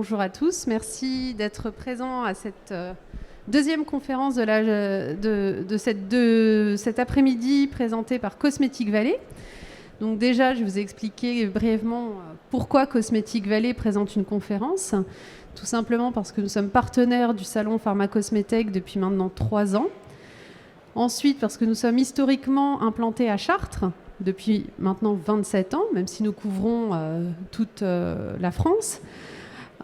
bonjour à tous. Merci d'être présents à cette deuxième conférence de cet après-midi présentée par Cosmetic Valley. Donc déjà, je vous ai expliqué brièvement pourquoi Cosmetic Valley présente une conférence. Tout simplement parce que nous sommes partenaires du salon Pharmacosmétech depuis maintenant 3 ans. Ensuite, parce que nous sommes historiquement implantés à Chartres depuis maintenant 27 ans, même si nous couvrons toute la France.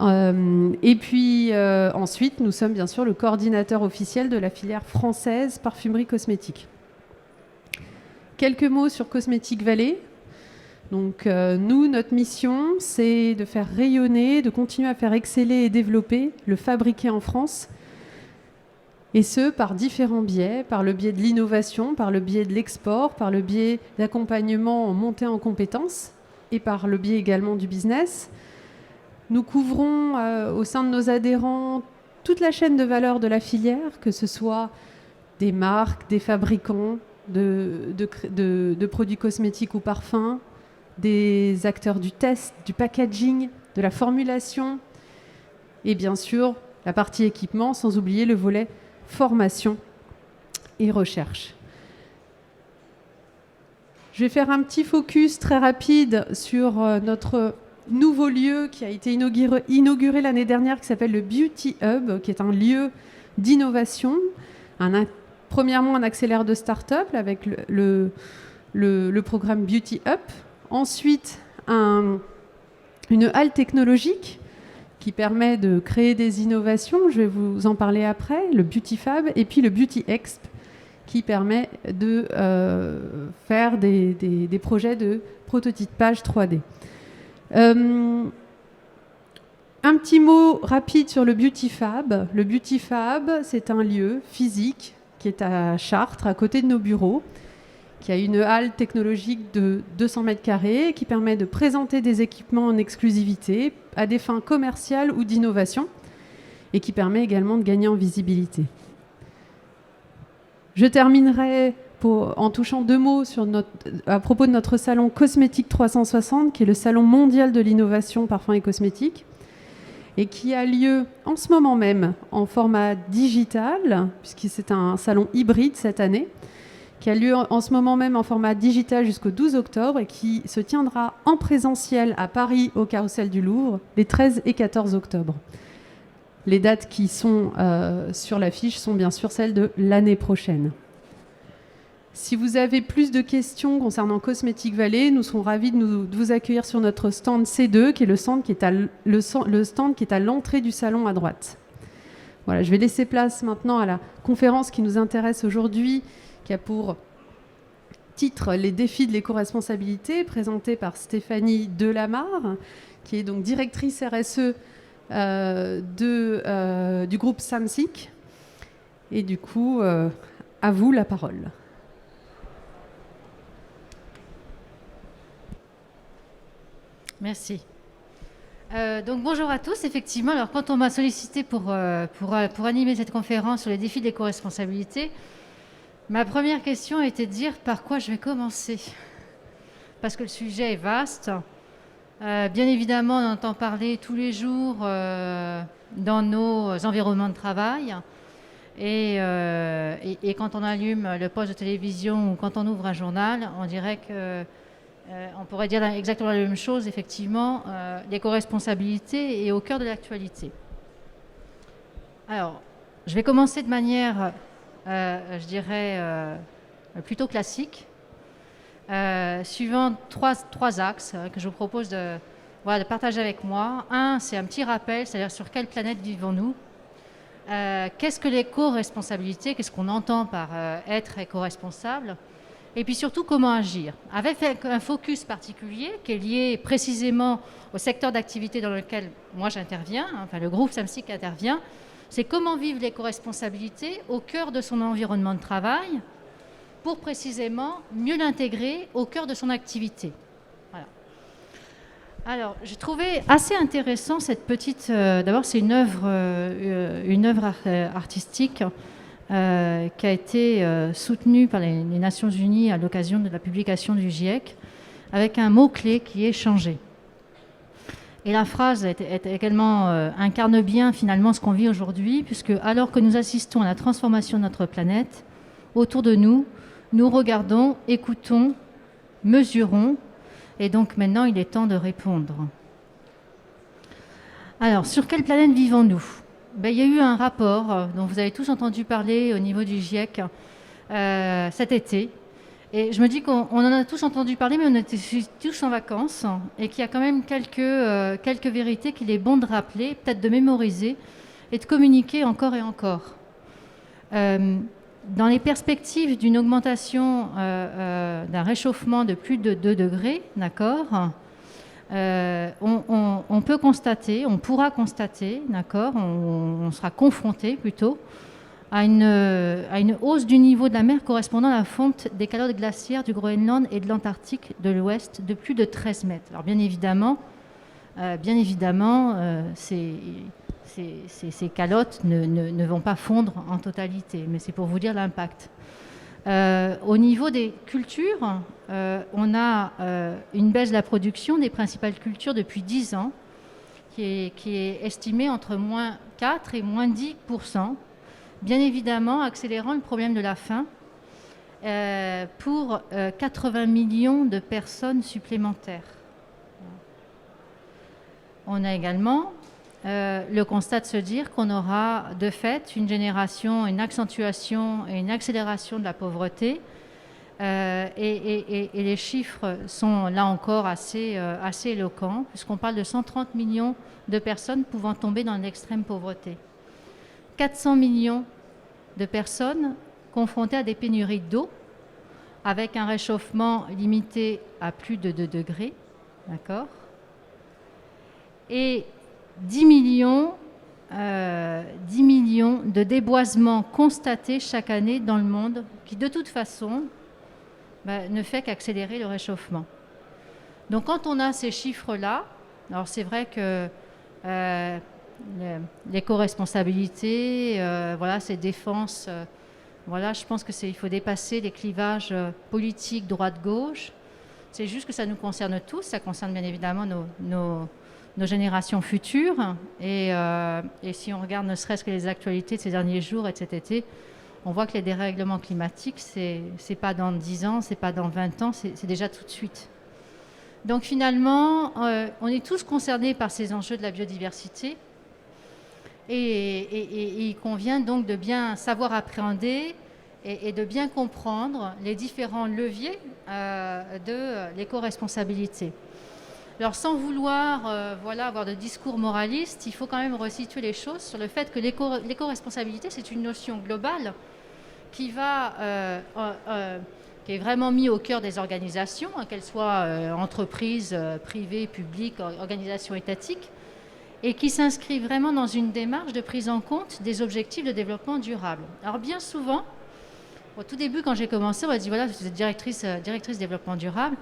Et puis ensuite, nous sommes bien sûr le coordinateur officiel de la filière française parfumerie cosmétique. Quelques mots sur Cosmetic Valley. Donc nous, notre mission, c'est de faire rayonner, de continuer à faire exceller et développer le fabriqué en France, et ce, par différents biais, par le biais de l'innovation, par le biais de l'export, par le biais d'accompagnement en montée en compétences, et par le biais également du business. Nous couvrons au sein de nos adhérents toute la chaîne de valeur de la filière, que ce soit des marques, des fabricants de produits cosmétiques ou parfums, des acteurs du test, du packaging, de la formulation, et bien sûr la partie équipement, sans oublier le volet formation et recherche. Je vais faire un petit focus très rapide sur notre nouveau lieu qui a été inauguré l'année dernière, qui s'appelle le Beauty Hub, qui est un lieu d'innovation, premièrement un accélérateur de start-up avec le programme Beauty Up. Ensuite, une halle technologique qui permet de créer des innovations, je vais vous en parler après, le Beauty Fab, et puis le Beauty Exp, qui permet de faire des projets de prototypage 3D. Un petit mot rapide sur le Beauty Fab. Le Beauty Fab, c'est un lieu physique qui est à Chartres, à côté de nos bureaux, qui a une halle technologique de 200 mètres carrés, qui permet de présenter des équipements en exclusivité à des fins commerciales ou d'innovation, et qui permet également de gagner en visibilité. Je terminerai en touchant 2 mots à propos de notre salon Cosmétique 360, qui est le salon mondial de l'innovation parfum et cosmétique, et qui a lieu en ce moment même en format digital, puisque c'est un salon hybride cette année, qui a lieu en ce moment même en format digital jusqu'au 12 octobre et qui se tiendra en présentiel à Paris au Carrousel du Louvre les 13 et 14 octobre. Les dates qui sont sur l'affiche sont bien sûr celles de l'année prochaine. Si vous avez plus de questions concernant Cosmetic Valley, nous serons ravis de vous accueillir sur notre stand C2, qui est le stand qui est à l'entrée du salon à droite. Voilà, je vais laisser place maintenant à la conférence qui nous intéresse aujourd'hui, qui a pour titre « Les défis de l'éco-responsabilité », présentée par Stéphanie Delamarre, qui est donc directrice RSE du groupe Samsic. Et du coup, à vous la parole. Merci. Donc bonjour à tous. Effectivement, alors quand on m'a sollicité pour animer cette conférence sur les défis de l'éco-responsabilité, ma première question était de dire par quoi je vais commencer. Parce que le sujet est vaste. Bien évidemment, on entend parler tous les jours dans nos environnements de travail. Et quand on allume le poste de télévision ou quand on ouvre un journal, on dirait que on pourrait dire exactement la même chose. Effectivement, l'éco-responsabilité est au cœur de l'actualité. Alors, je vais commencer de manière, je dirais, plutôt classique, suivant trois axes que je vous propose de partager avec moi. Un, c'est un petit rappel, c'est-à-dire sur quelle planète vivons-nous ? Qu'est-ce que l'éco-responsabilité ? Qu'est-ce qu'on entend par être éco-responsable ? Et puis surtout, comment agir ? Avec un focus particulier qui est lié précisément au secteur d'activité dans lequel moi j'interviens, enfin le groupe Samsic intervient, c'est comment vivre l'éco-responsabilité au cœur de son environnement de travail pour précisément mieux l'intégrer au cœur de son activité. Voilà. Alors, j'ai trouvé assez intéressant cette petite... D'abord, c'est une œuvre artistique qui a été soutenue par les Nations Unies à l'occasion de la publication du GIEC, avec un mot-clé qui est « changer ». Et la phrase également incarne bien finalement ce qu'on vit aujourd'hui, puisque alors que nous assistons à la transformation de notre planète, autour de nous, nous regardons, écoutons, mesurons, et donc maintenant il est temps de répondre. Alors, sur quelle planète vivons-nous ? Il y a eu un rapport dont vous avez tous entendu parler au niveau du GIEC cet été. Et je me dis qu'on en a tous entendu parler, mais on était tous en vacances et qu'il y a quand même quelques vérités qu'il est bon de rappeler, peut-être de mémoriser et de communiquer encore et encore. Dans les perspectives d'une augmentation d'un réchauffement de plus de 2 degrés, d'accord, on peut constater, on pourra constater, d'accord, on sera confronté plutôt à une hausse du niveau de la mer correspondant à la fonte des calottes glaciaires du Groenland et de l'Antarctique de l'Ouest de plus de 13 mètres. Alors bien évidemment, ces calottes ne vont pas fondre en totalité, mais c'est pour vous dire l'impact. Au niveau des cultures, on a une baisse de la production des principales cultures depuis 10 ans, qui est estimée entre moins 4 et moins 10%, bien évidemment accélérant le problème de la faim pour 80 millions de personnes supplémentaires. On a également le constat de se dire qu'on aura de fait une génération, une accentuation et une accélération de la pauvreté. Et les chiffres sont là encore assez éloquents, puisqu'on parle de 130 millions de personnes pouvant tomber dans l'extrême pauvreté. 400 millions de personnes confrontées à des pénuries d'eau, avec un réchauffement limité à plus de 2 degrés. D'accord ? Et 10 millions de déboisements constatés chaque année dans le monde, qui de toute façon ne fait qu'accélérer le réchauffement. Donc quand on a ces chiffres-là, alors c'est vrai que l'éco-responsabilité, ces défenses, je pense qu'il faut dépasser les clivages politiques droite-gauche. C'est juste que ça nous concerne tous, ça concerne bien évidemment nos générations futures. Et si on regarde ne serait-ce que les actualités de ces derniers jours et de cet été, on voit que les dérèglements climatiques, c'est pas dans 10 ans, c'est pas dans 20 ans, c'est déjà tout de suite. Donc finalement, on est tous concernés par ces enjeux de la biodiversité et il convient donc de bien savoir appréhender et de bien comprendre les différents leviers de l'éco-responsabilité. Alors sans vouloir avoir de discours moraliste, il faut quand même resituer les choses sur le fait que l'éco-responsabilité, c'est une notion globale qui est vraiment mise au cœur des organisations, qu'elles soient entreprises, privées, publiques, organisations étatiques, et qui s'inscrit vraiment dans une démarche de prise en compte des objectifs de développement durable. Alors bien souvent, au tout début quand j'ai commencé, on m'a dit voilà, vous êtes directrice développement durable.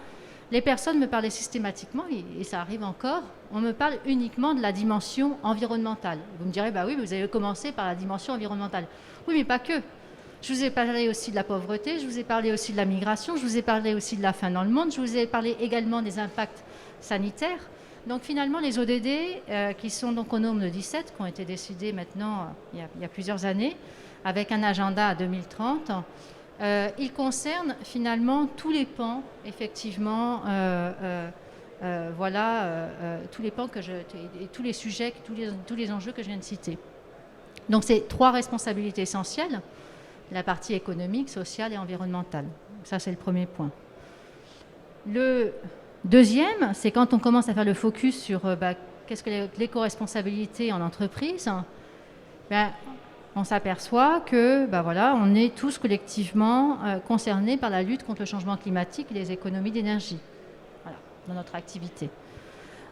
Les personnes me parlaient systématiquement, et ça arrive encore, on me parle uniquement de la dimension environnementale. Vous me direz, bah oui, vous avez commencé par la dimension environnementale. Oui, mais pas que. Je vous ai parlé aussi de la pauvreté, je vous ai parlé aussi de la migration, je vous ai parlé aussi de la faim dans le monde, je vous ai parlé également des impacts sanitaires. Donc finalement, les ODD, qui sont donc au nombre de 17, qui ont été décidés maintenant il y a plusieurs années, avec un agenda à 2030, il concerne finalement tous les pans, effectivement, tous les pans et tous les sujets, tous les enjeux que je viens de citer. Donc c'est 3 responsabilités essentielles, la partie économique, sociale et environnementale. Ça, c'est le premier point. Le deuxième, c'est quand on commence à faire le focus sur qu'est-ce que l'éco-responsabilité en entreprise, on s'aperçoit que on est tous collectivement concernés par la lutte contre le changement climatique et les économies d'énergie dans notre activité.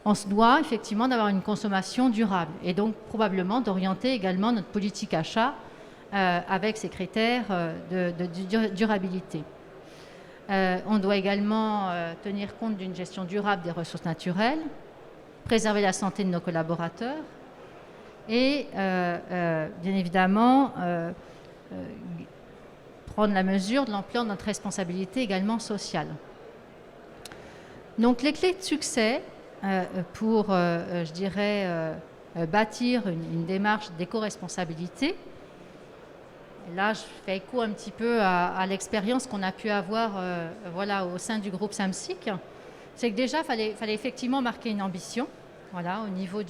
On se doit effectivement d'avoir une consommation durable et donc probablement d'orienter également notre politique achat avec ces critères de durabilité. On doit également tenir compte d'une gestion durable des ressources naturelles, préserver la santé de nos collaborateurs, et bien évidemment prendre la mesure de l'ampleur de notre responsabilité également sociale. Donc les clés de succès, pour, je dirais, bâtir une démarche d'éco-responsabilité. Et là, je fais écho un petit peu à l'expérience qu'on a pu avoir voilà, au sein du groupe SAMSIC. C'est que déjà, il fallait effectivement marquer une ambition voilà, au niveau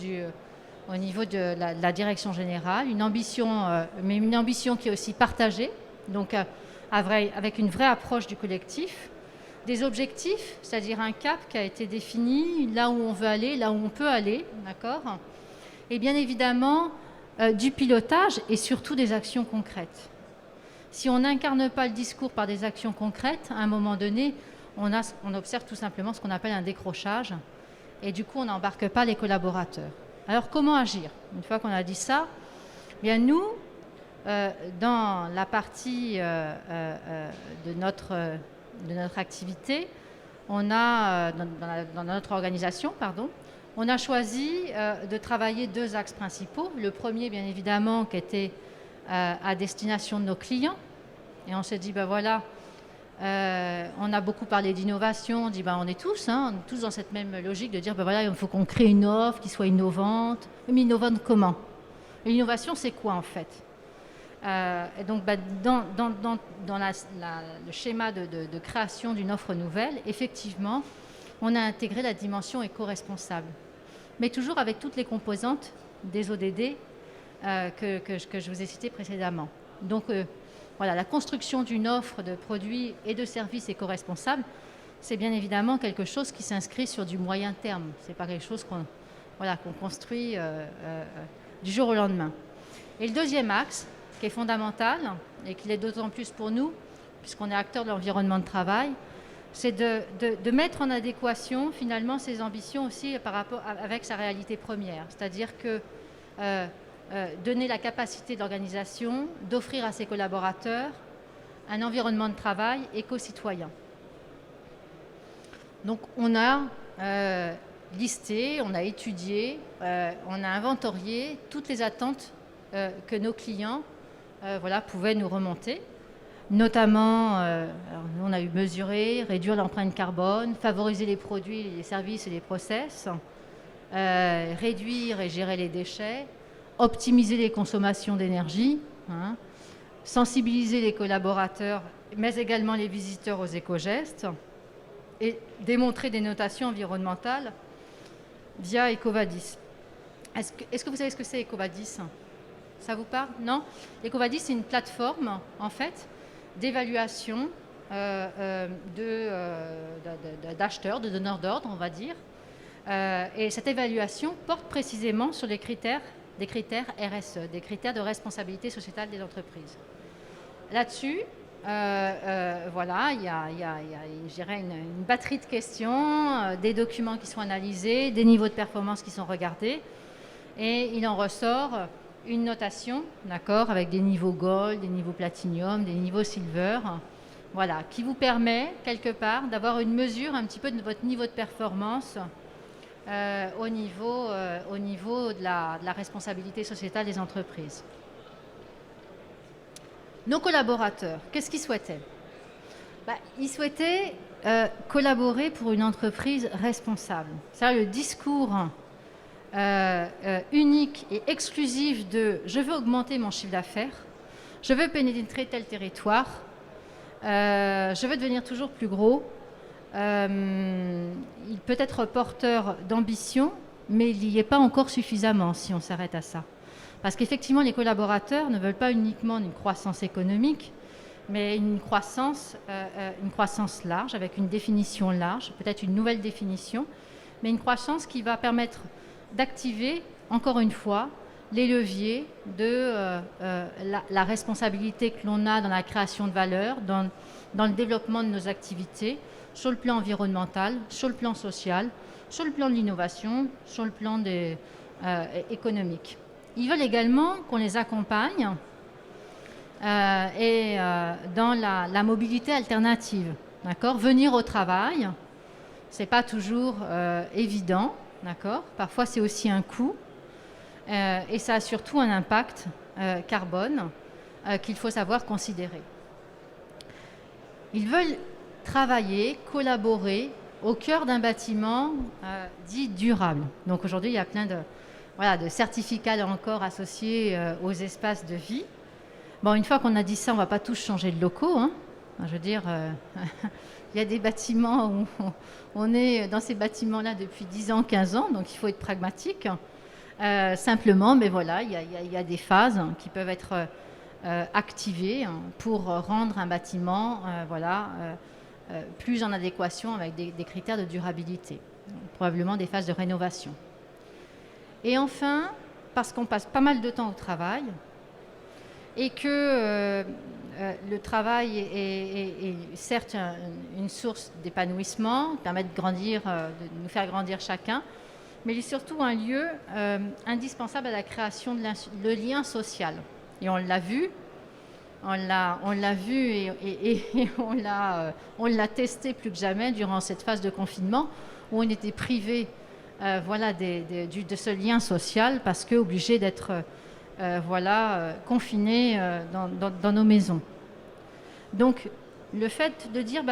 de la direction générale, une ambition, mais une ambition qui est aussi partagée, donc avec une vraie approche du collectif, des objectifs, c'est-à-dire un cap qui a été défini, là où on veut aller, là où on peut aller, d'accord ? Et bien évidemment, du pilotage et surtout des actions concrètes. Si on n'incarne pas le discours par des actions concrètes, à un moment donné, on observe tout simplement ce qu'on appelle un décrochage, et du coup, on n'embarque pas les collaborateurs. Alors, comment agir ? Une fois qu'on a dit ça, bien nous, dans la partie de notre activité, on a, dans notre organisation, on a choisi de travailler 2 axes principaux. Le premier, bien évidemment, qui était à destination de nos clients. Et on s'est dit, ben voilà, on a beaucoup parlé d'innovation, on dit, ben on est tous dans cette même logique de dire, ben voilà, il faut qu'on crée une offre qui soit innovante. Mais innovante comment ? L'innovation, c'est quoi en fait ? Et donc, dans le schéma de création d'une offre nouvelle, effectivement, on a intégré la dimension éco-responsable, mais toujours avec toutes les composantes des ODD que je vous ai citées précédemment. Donc, voilà, la construction d'une offre de produits et de services éco-responsables, c'est bien évidemment quelque chose qui s'inscrit sur du moyen terme. Ce n'est pas quelque chose qu'on construit du jour au lendemain. Et le deuxième axe, qui est fondamental, et qui l'est d'autant plus pour nous, puisqu'on est acteur de l'environnement de travail, c'est de mettre en adéquation finalement ses ambitions aussi par rapport avec sa réalité première. C'est-à-dire que donner la capacité de l'organisation d'offrir à ses collaborateurs un environnement de travail éco-citoyen. Donc on a listé, on a étudié, on a inventorié toutes les attentes que nos clients pouvaient nous remonter. Notamment, on a eu mesurer, réduire l'empreinte carbone, favoriser les produits, les services et les process, réduire et gérer les déchets, optimiser les consommations d'énergie, sensibiliser les collaborateurs, mais également les visiteurs aux éco-gestes, et démontrer des notations environnementales via EcoVadis. Est-ce que vous savez ce que c'est EcoVadis ? Ça vous parle ? Non ? EcoVadis, c'est une plateforme, en fait, d'évaluation d'acheteurs, de donneurs d'ordre, on va dire. Et cette évaluation porte précisément sur des critères RSE, des critères de responsabilité sociétale des entreprises. Là-dessus, il y a je dirais une batterie de questions, des documents qui sont analysés, des niveaux de performance qui sont regardés, et il en ressort une notation, d'accord, avec des niveaux gold, des niveaux platinum, des niveaux silver, voilà, qui vous permet quelque part d'avoir une mesure un petit peu de votre niveau de performance au niveau de la responsabilité sociétale des entreprises. Nos collaborateurs, qu'est-ce qu'ils souhaitaient ? Ils souhaitaient collaborer pour une entreprise responsable. C'est-à-dire le discours unique et exclusif de « je veux augmenter mon chiffre d'affaires, je veux pénétrer tel territoire, je veux devenir toujours plus gros ». Il peut être porteur d'ambition, mais il n'y est pas encore suffisamment si on s'arrête à ça. Parce qu'effectivement, les collaborateurs ne veulent pas uniquement une croissance économique, mais une croissance large, avec une définition large, peut-être une nouvelle définition, mais une croissance qui va permettre d'activer, encore une fois, les leviers de la responsabilité que l'on a dans la création de valeur, dans le développement de nos activités, sur le plan environnemental, sur le plan social, sur le plan de l'innovation, sur le plan économique. Ils veulent également qu'on les accompagne dans la mobilité alternative. D'accord ? Venir au travail, ce n'est pas toujours évident. D'accord ? Parfois, c'est aussi un coût. Et ça a surtout un impact carbone qu'il faut savoir considérer. Ils veulent travailler, collaborer au cœur d'un bâtiment dit durable. Donc aujourd'hui, il y a plein de certificats là encore associés aux espaces de vie. Bon, une fois qu'on a dit ça, on ne va pas tous changer de locaux, hein. Je veux dire, il y a des bâtiments où on est dans ces bâtiments-là depuis 10 ans, 15 ans, donc il faut être pragmatique. Simplement, mais voilà, il y a des phases qui peuvent être activées pour rendre un bâtiment plus en adéquation avec des critères de durabilité, probablement des phases de rénovation. Et enfin, parce qu'on passe pas mal de temps au travail et que le travail est certes une source d'épanouissement, permet de grandir, de nous faire grandir chacun, mais il est surtout un lieu indispensable à la création de lien social. Et on l'a vu, et on l'a testé plus que jamais durant cette phase de confinement où on était privé de ce lien social parce qu'obligé d'être confinés dans nos maisons. Donc, le fait de dire,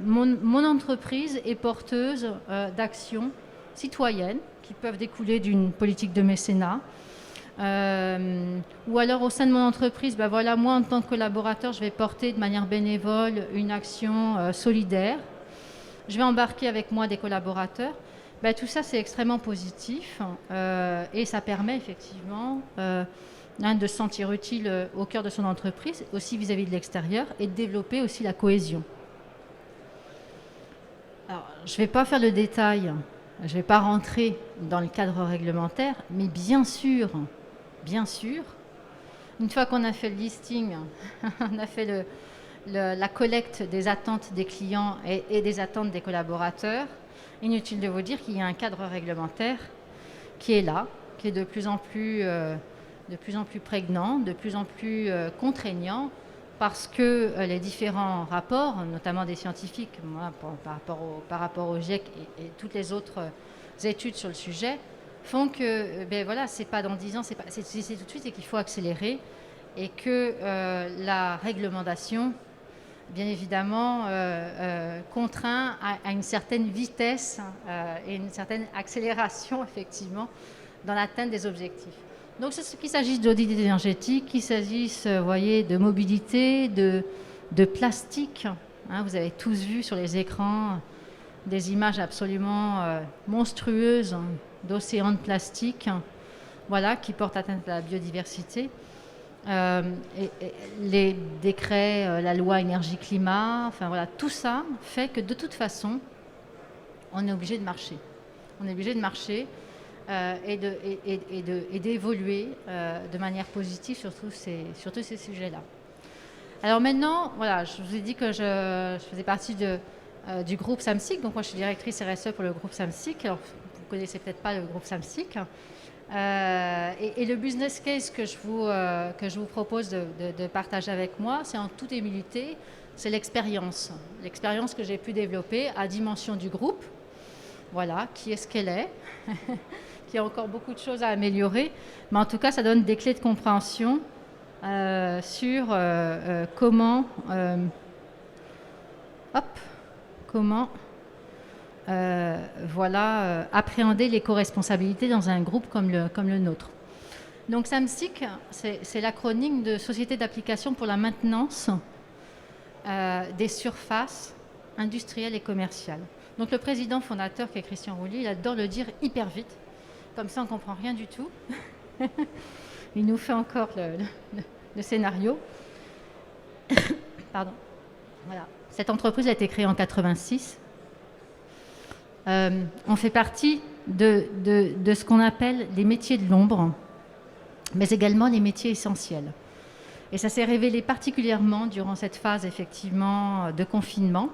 mon entreprise est porteuse d'actions citoyennes qui peuvent découler d'une politique de mécénat, ou alors au sein de mon entreprise, moi en tant que collaborateur, je vais porter de manière bénévole une action solidaire. Je vais embarquer avec moi des collaborateurs. Tout ça, c'est extrêmement positif et ça permet effectivement de se sentir utile au cœur de son entreprise, aussi vis-à-vis de l'extérieur, et de développer aussi la cohésion. Alors, je ne vais pas faire le détail, je ne vais pas rentrer dans le cadre réglementaire, mais bien sûr, une fois qu'on a fait le listing, on a fait la collecte des attentes des clients et des attentes des collaborateurs, inutile de vous dire qu'il y a un cadre réglementaire qui est là, qui est de plus en plus prégnant, de plus en plus contraignant, parce que les différents rapports, notamment des scientifiques, par rapport au GIEC et toutes les autres études sur le sujet, font que c'est pas dans 10 ans, c'est tout de suite, et qu'il faut accélérer, et que la réglementation, bien évidemment, contraint à une certaine vitesse et une certaine accélération, effectivement, dans l'atteinte des objectifs. Donc, qu'il s'agisse d'audit énergétique, qu'il s'agisse, de mobilité, de plastique. Hein, vous avez tous vu sur les écrans des images absolument monstrueuses d'océans de plastique, qui portent atteinte à la biodiversité. Et les décrets, la loi énergie-climat, tout ça fait que de toute façon, on est obligé de marcher. On est obligé de marcher et d'évoluer de manière positive sur tous ces sujets-là. Alors maintenant, je vous ai dit que je faisais partie du groupe Samsic. Donc moi, je suis directrice RSE pour le groupe Samsic. Alors, vous ne connaissez peut-être pas le groupe Samsic. Et le business case que je vous propose de partager avec moi, c'est en toute humilité, c'est l'expérience que j'ai pu développer à dimension du groupe. Qui est ce qu'elle est, qui a encore beaucoup de choses à améliorer, mais en tout cas, ça donne des clés de compréhension sur comment appréhender l'éco-responsabilité dans un groupe comme le nôtre. Donc SAMSIC, c'est l'acronyme de Société d'application pour la maintenance des surfaces industrielles et commerciales. Donc le président fondateur, qui est Christian Roulier, il adore le dire hyper vite, comme ça on ne comprend rien du tout. Il nous fait encore le scénario. Pardon. Voilà. Cette entreprise a été créée en 1986. On fait partie de ce qu'on appelle les métiers de l'ombre, mais également les métiers essentiels. Et ça s'est révélé particulièrement durant cette phase, effectivement, de confinement,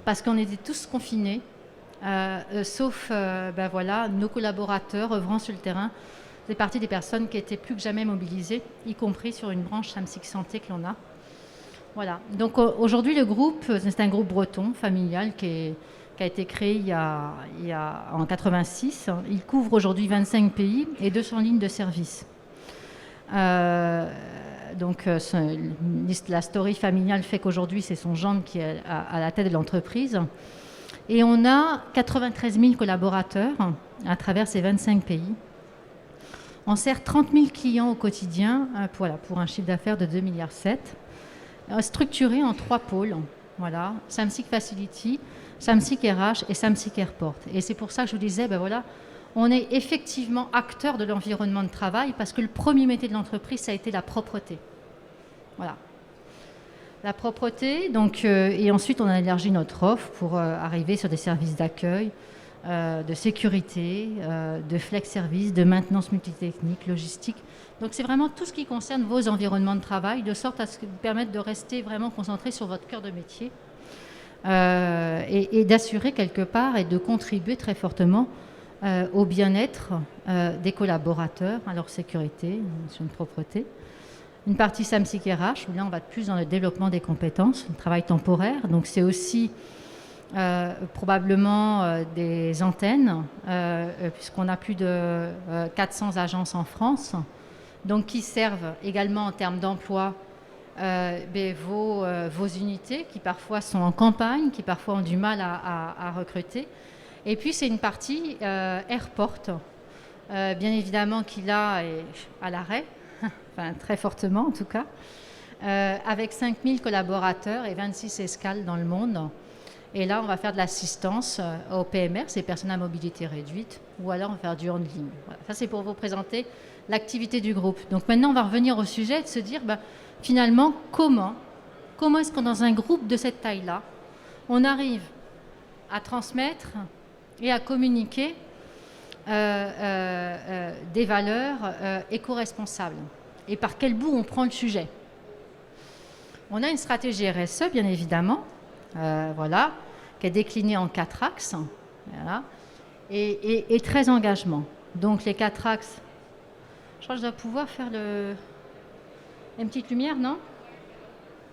parce qu'on était tous confinés, sauf nos collaborateurs œuvrant sur le terrain. C'est partie des personnes qui étaient plus que jamais mobilisées, y compris sur une branche Samsic Santé que l'on a. Voilà. Donc aujourd'hui, le groupe, c'est un groupe breton, familial, qui a été créé en 1986. Il couvre aujourd'hui 25 pays et 200 lignes de service. La story familiale fait qu'aujourd'hui, c'est son gendre qui est à la tête de l'entreprise. Et on a 93 000 collaborateurs à travers ces 25 pays. On sert 30 000 clients au quotidien pour un chiffre d'affaires de 2,7 milliards, structuré en 3 pôles. Voilà, Samsic Facility, Samsic RH et Samsic Airport. Et c'est pour ça que je vous disais, on est effectivement acteur de l'environnement de travail parce que le premier métier de l'entreprise, ça a été la propreté. Voilà. La propreté, donc, et ensuite on a élargi notre offre pour arriver sur des services d'accueil, de sécurité, de flex service, de maintenance multitechnique, logistique. Donc c'est vraiment tout ce qui concerne vos environnements de travail, de sorte à ce que vous permettre de rester vraiment concentré sur votre cœur de métier et d'assurer quelque part et de contribuer très fortement au bien-être des collaborateurs, à leur sécurité, sur une propreté. Une partie Samsic RH, où là on va plus dans le développement des compétences, le travail temporaire. Donc c'est aussi probablement des antennes, puisqu'on a plus de 400 agences en France, donc qui servent également en termes d'emploi vos unités, qui parfois sont en campagne, qui parfois ont du mal à recruter. Et puis c'est une partie Airport, bien évidemment qui là est à l'arrêt, enfin très fortement en tout cas, avec 5000 collaborateurs et 26 escales dans le monde. Et là, on va faire de l'assistance aux PMR, ces personnes à mobilité réduite, ou alors on va faire du handling. Voilà. Ça, c'est pour vous présenter l'activité du groupe. Donc maintenant, on va revenir au sujet de se dire, finalement, comment est-ce qu'on, dans un groupe de cette taille-là, on arrive à transmettre et à communiquer des valeurs éco-responsables. Et par quel bout on prend le sujet. On a une stratégie RSE, bien évidemment, voilà, qui est déclinée en 4 axes, voilà, et 13 engagements. Donc les 4 axes, je crois que je dois pouvoir faire une petite lumière, non?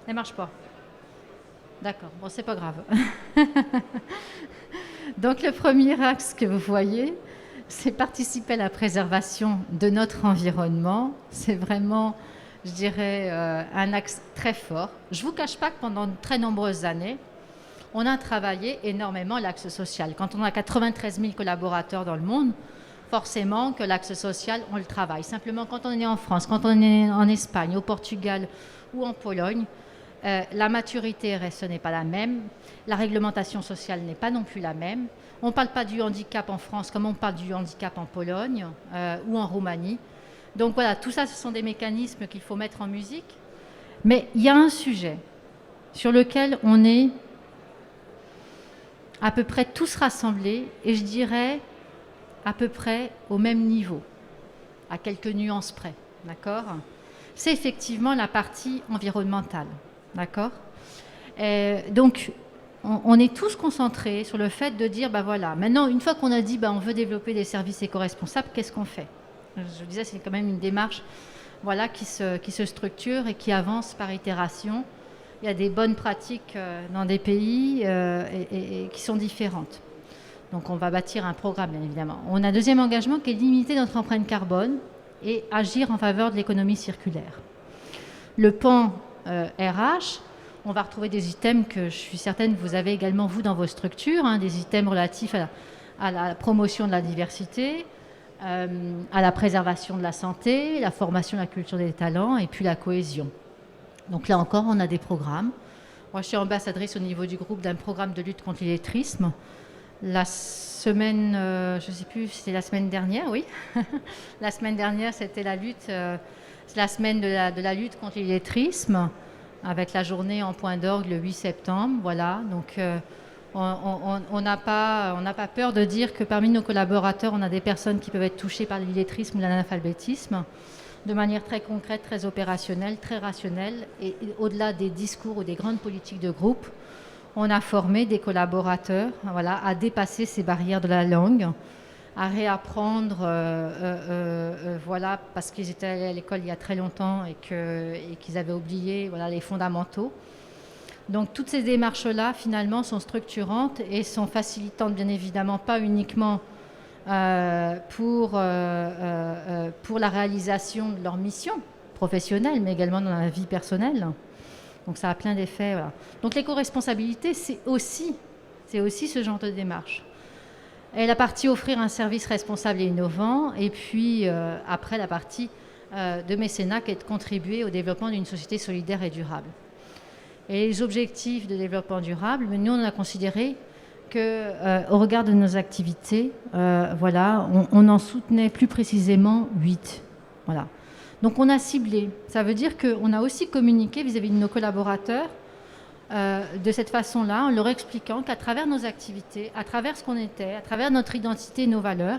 Elle ne marche pas. D'accord, bon, c'est pas grave. Donc le premier axe que vous voyez, c'est participer à la préservation de notre environnement. C'est vraiment, je dirais, un axe très fort. Je ne vous cache pas que pendant de très nombreuses années, on a travaillé énormément l'axe social. Quand on a 93 000 collaborateurs dans le monde, forcément que l'axe social, on le travaille. Simplement, quand on est en France, quand on est en Espagne, au Portugal ou en Pologne, la maturité RSE n'est pas la même, la réglementation sociale n'est pas non plus la même. On ne parle pas du handicap en France comme on parle du handicap en Pologne ou en Roumanie. Donc voilà, tout ça, ce sont des mécanismes qu'il faut mettre en musique. Mais il y a un sujet sur lequel on est à peu près tous rassemblés, et je dirais à peu près au même niveau, à quelques nuances près, d'accord ? C'est effectivement la partie environnementale, d'accord ? Donc, on est tous concentrés sur le fait de dire, voilà, maintenant, une fois qu'on a dit, on veut développer des services éco-responsables, qu'est-ce qu'on fait ? Je vous disais, c'est quand même une démarche, voilà, qui se structure et qui avance par itération. Il y a des bonnes pratiques dans des pays et qui sont différentes. Donc, on va bâtir un programme, bien évidemment. On a un deuxième engagement qui est limiter notre empreinte carbone et agir en faveur de l'économie circulaire. Le pan RH, on va retrouver des items que je suis certaine que vous avez également, vous, dans vos structures, des items relatifs à la promotion de la diversité, à la préservation de la santé, la formation, la culture des talents et puis la cohésion. Donc là encore, on a des programmes. Moi, je suis ambassadrice au niveau du groupe d'un programme de lutte contre l'illettrisme. La semaine, je ne sais plus, c'était la semaine dernière, oui. La semaine dernière, c'était c'est la semaine de la lutte contre l'illettrisme, avec la journée en point d'orgue le 8 septembre. Voilà, donc on n'a pas peur de dire que parmi nos collaborateurs, on a des personnes qui peuvent être touchées par l'illettrisme ou l'analphabétisme, de manière très concrète, très opérationnelle, très rationnelle, et au-delà des discours ou des grandes politiques de groupe, on a formé des collaborateurs, voilà, à dépasser ces barrières de la langue, à réapprendre, voilà, parce qu'ils étaient allés à l'école il y a très longtemps et qu'ils avaient oublié, voilà, les fondamentaux. Donc toutes ces démarches-là, finalement, sont structurantes et sont facilitantes, bien évidemment, pas uniquement pour la réalisation de leur mission professionnelle, mais également dans la vie personnelle. Donc ça a plein d'effets. Voilà. Donc l'éco-responsabilité, c'est aussi C'est aussi ce genre de démarche. Et la partie offrir un service responsable et innovant, et puis après la partie de mécénat qui est de contribuer au développement d'une société solidaire et durable. Et les objectifs de développement durable, nous on a considéré qu'au regard de nos activités, voilà, on en soutenait plus précisément 8. Voilà. Donc on a ciblé. Ça veut dire qu'on a aussi communiqué vis-à-vis de nos collaborateurs de cette façon-là, en leur expliquant qu'à travers nos activités, à travers ce qu'on était, à travers notre identité et nos valeurs,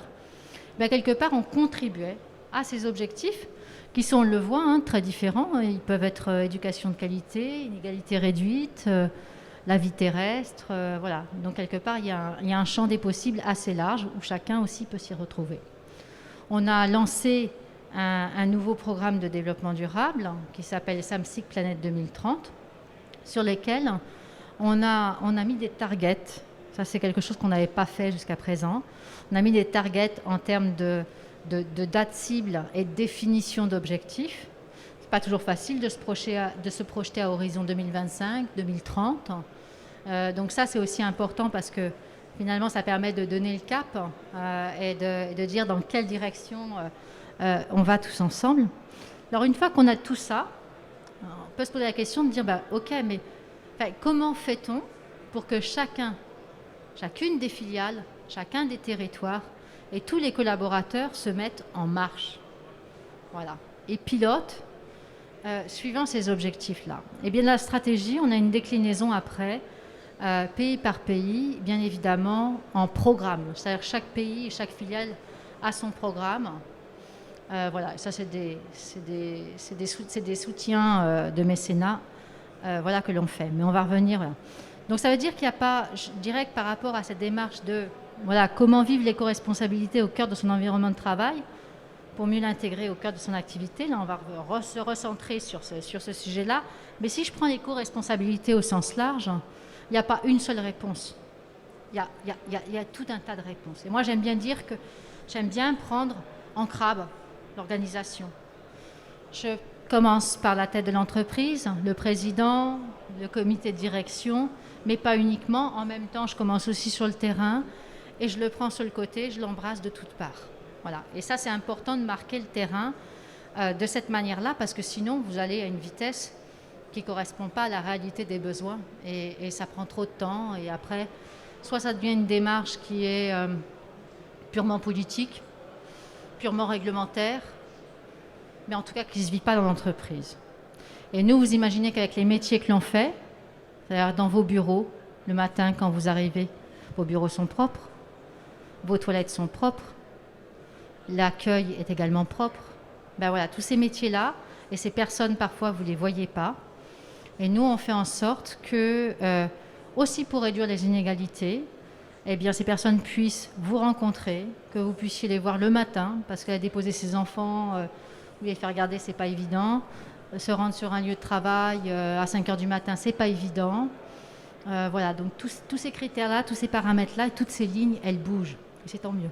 bien, quelque part on contribuait à ces objectifs qui sont, on le voit, hein, très différents. Ils peuvent être éducation de qualité, inégalité réduite, la vie terrestre, voilà. Donc quelque part, il y a un champ des possibles assez large où chacun aussi peut s'y retrouver. On a lancé un nouveau programme de développement durable qui s'appelle SAMSIC Planète 2030, sur lesquels on a mis des targets. Ça, c'est quelque chose qu'on n'avait pas fait jusqu'à présent. On a mis des targets en termes de dates cibles et de définition d'objectifs. Ce n'est pas toujours facile de se projeter à horizon 2025, 2030. Donc ça, c'est aussi important parce que finalement, ça permet de donner le cap et de dire dans quelle direction on va tous ensemble. Alors, une fois qu'on a tout ça, on peut se poser la question de dire, ok, mais comment fait-on pour que chacune des filiales, chacun des territoires et tous les collaborateurs se mettent en marche, voilà, et pilotent suivant ces objectifs-là. Et bien, la stratégie, on a une déclinaison après, pays par pays, bien évidemment, en programme. C'est-à-dire chaque pays et chaque filiale a son programme. Voilà, ça c'est des soutiens de mécénat voilà, que l'on fait. Mais on va revenir. Voilà. Donc ça veut dire qu'il n'y a pas, je dirais que par rapport à cette démarche de voilà, comment vivre l'éco-responsabilité au cœur de son environnement de travail, pour mieux l'intégrer au cœur de son activité, là on va se recentrer sur ce sujet-là. Mais si je prends l'éco-responsabilité au sens large, il n'y a pas une seule réponse. Il y a tout un tas de réponses. Et moi j'aime bien dire que j'aime bien prendre en crabe l'organisation. Je commence par la tête de l'entreprise, le président, le comité de direction, mais pas uniquement. En même temps, je commence aussi sur le terrain et je le prends sur le côté, je l'embrasse de toutes parts. Voilà. Et ça, c'est important de marquer le terrain de cette manière-là parce que sinon, vous allez à une vitesse qui ne correspond pas à la réalité des besoins et ça prend trop de temps. Et après, soit ça devient une démarche qui est purement politique, purement réglementaire, mais en tout cas qui ne se vit pas dans l'entreprise. Et nous, vous imaginez qu'avec les métiers que l'on fait, c'est-à-dire dans vos bureaux, le matin quand vous arrivez, vos bureaux sont propres, vos toilettes sont propres, l'accueil est également propre. Ben voilà, tous ces métiers-là, et ces personnes, parfois, vous ne les voyez pas. Et nous, on fait en sorte que, aussi pour réduire les inégalités, eh bien, ces personnes puissent vous rencontrer, que vous puissiez les voir le matin, parce qu'elle a déposé ses enfants, vous les faire garder, c'est pas évident. Se rendre sur un lieu de travail à 5 heures du matin, c'est pas évident. Voilà, donc tous ces critères-là, tous ces paramètres-là, toutes ces lignes, elles bougent. Et c'est tant mieux.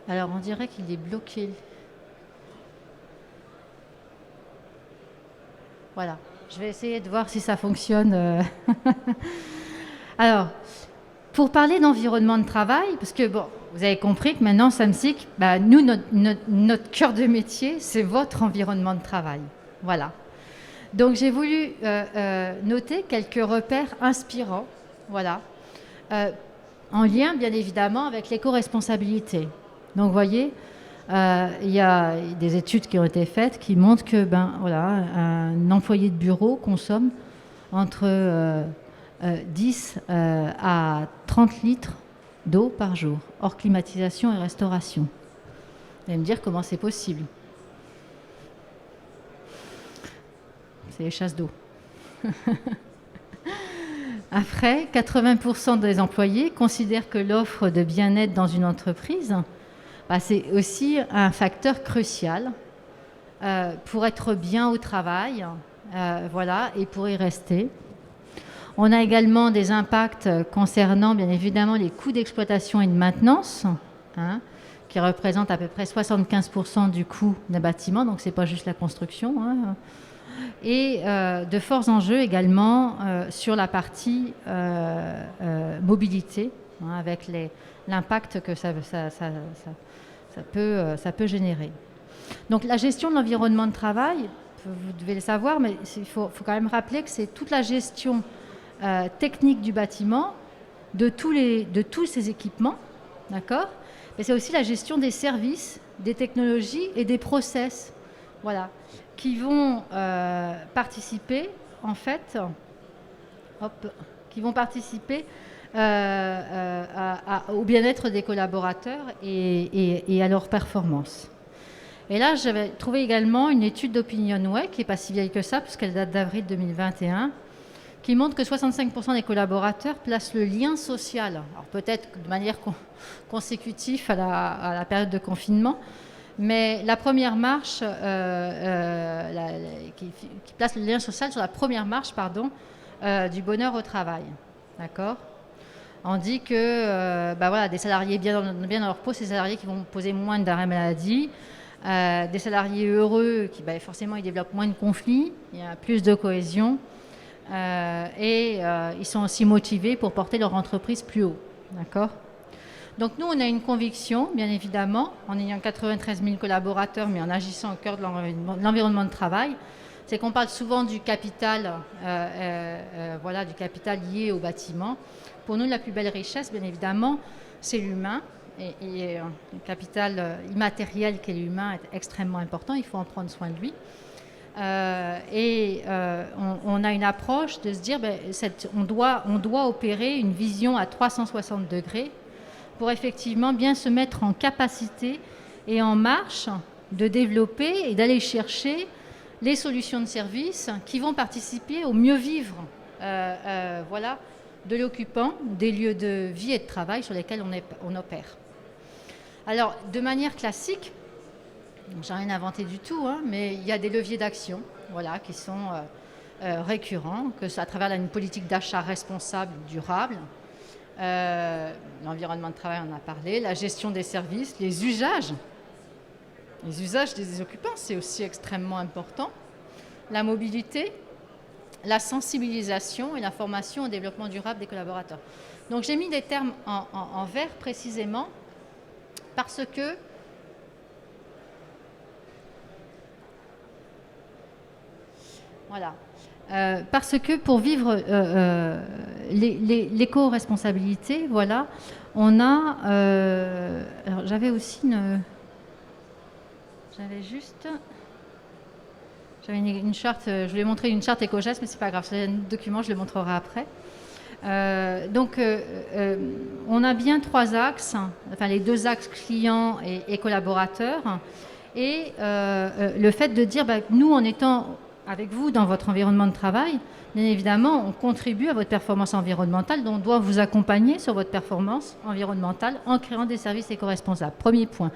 Alors, on dirait qu'il est bloqué. Voilà. Je vais essayer de voir si ça fonctionne. Alors, pour parler d'environnement de travail, parce que bon, vous avez compris que maintenant, SAMSIC, nous, notre cœur de métier, c'est votre environnement de travail. Voilà. Donc, j'ai voulu noter quelques repères inspirants, voilà, en lien, bien évidemment, avec l'éco-responsabilité. Donc, vous voyez, il y a des études qui ont été faites qui montrent que voilà, un employé de bureau consomme entre 10 à 30 litres d'eau par jour, hors climatisation et restauration. Vous allez me dire comment c'est possible. C'est les chasses d'eau. Après, 80% des employés considèrent que l'offre de bien-être dans une entreprise, c'est aussi un facteur crucial pour être bien au travail, voilà, et pour y rester. On a également des impacts concernant, bien évidemment, les coûts d'exploitation et de maintenance, qui représentent à peu près 75% du coût d'un bâtiment, donc ce n'est pas juste la construction. et de forts enjeux également sur la partie mobilité, hein, avec l'impact que ça peut générer. Donc la gestion de l'environnement de travail, vous devez le savoir, mais il faut quand même rappeler que c'est toute la gestion technique du bâtiment, de tous ces équipements, d'accord ? Mais c'est aussi la gestion des services, des technologies et des process, voilà, qui vont participer, en fait, au bien-être des collaborateurs et à leur performance. Et là, j'avais trouvé également une étude d'OpinionWay, qui n'est pas si vieille que ça, puisqu'elle date d'avril 2021, qui montre que 65% des collaborateurs placent le lien social, alors peut-être de manière consécutive à la période de confinement, mais la première marche, qui place le lien social sur la première marche, du bonheur au travail. D'accord ? On dit que voilà, des salariés bien dans leur peau, c'est des salariés qui vont poser moins d'arrêts maladie, des salariés heureux qui forcément ils développent moins de conflits, il y a plus de cohésion et ils sont aussi motivés pour porter leur entreprise plus haut. D'accord ? Donc nous, on a une conviction, bien évidemment, en ayant 93 000 collaborateurs, mais en agissant au cœur de l'environnement de travail, c'est qu'on parle souvent du capital, du capital lié au bâtiment. Pour nous, la plus belle richesse, bien évidemment, c'est l'humain. Et le capital immatériel qu'est l'humain est extrêmement important, il faut en prendre soin de lui. On a une approche de se dire on doit opérer une vision à 360 degrés pour effectivement bien se mettre en capacité et en marche de développer et d'aller chercher les solutions de service qui vont participer au mieux vivre de l'occupant, des lieux de vie et de travail sur lesquels on opère. Alors, de manière classique, j'ai rien inventé du tout, hein, mais il y a des leviers d'action qui sont récurrents, que ce soit à travers une politique d'achat responsable, durable, l'environnement de travail, on en a parlé, la gestion des services, les usages des occupants, c'est aussi extrêmement important, la mobilité, la sensibilisation et la formation au développement durable des collaborateurs. Donc j'ai mis des termes en vert précisément parce que pour vivre l'éco-responsabilité, on a... alors j'avais aussi J'avais une charte, je voulais montrer une charte éco-geste, mais c'est pas grave, c'est un document, je le montrerai après. On a bien 3 axes, les 2 axes clients et collaborateurs, et le fait de dire, nous, en étant avec vous dans votre environnement de travail, bien évidemment, on contribue à votre performance environnementale, donc on doit vous accompagner sur votre performance environnementale en créant des services éco-responsables. Premier point.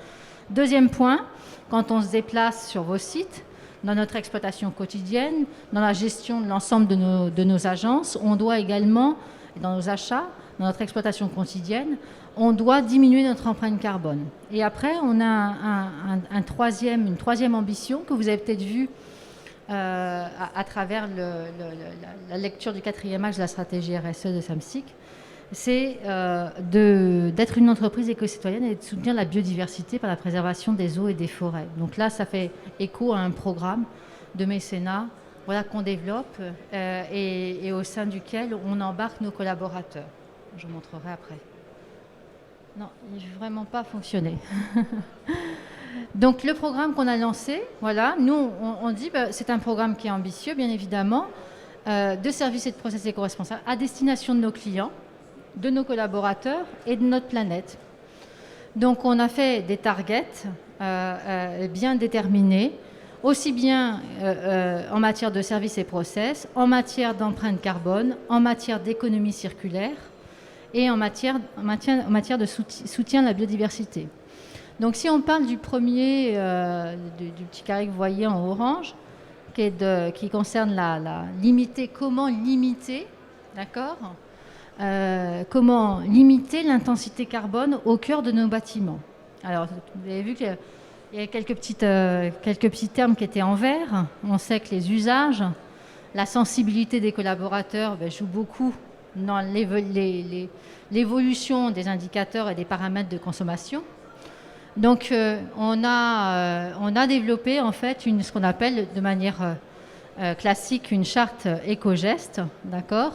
Deuxième point, quand on se déplace sur vos sites, dans notre exploitation quotidienne, dans la gestion de l'ensemble de nos agences, on doit également, dans nos achats, dans notre exploitation quotidienne, on doit diminuer notre empreinte carbone. Et après, on a une troisième ambition que vous avez peut-être vue à travers la lecture du 4e axe de la stratégie RSE de Samsic, c'est d'être une entreprise éco-citoyenne et de soutenir la biodiversité par la préservation des eaux et des forêts. Donc là, ça fait écho à un programme de mécénat qu'on développe et au sein duquel on embarque nos collaborateurs. Je vous montrerai après. Non, il ne veut vraiment pas fonctionner. Donc le programme qu'on a lancé, nous on dit c'est un programme qui est ambitieux, bien évidemment, de services et de process éco-responsables à destination de nos clients, de nos collaborateurs et de notre planète. Donc on a fait des targets bien déterminés, aussi bien en matière de services et process, en matière d'empreinte carbone, en matière d'économie circulaire et en matière de soutien à la biodiversité. Donc si on parle du premier, du petit carré que vous voyez en orange, qui concerne comment limiter, d'accord ? Comment limiter l'intensité carbone au cœur de nos bâtiments. Alors, vous avez vu que Il y a quelques petits termes qui étaient en vert. On sait que les usages, la sensibilité des collaborateurs joue beaucoup dans l'évolution des indicateurs et des paramètres de consommation. Donc, on a développé en fait ce qu'on appelle de manière classique une charte éco-geste, d'accord,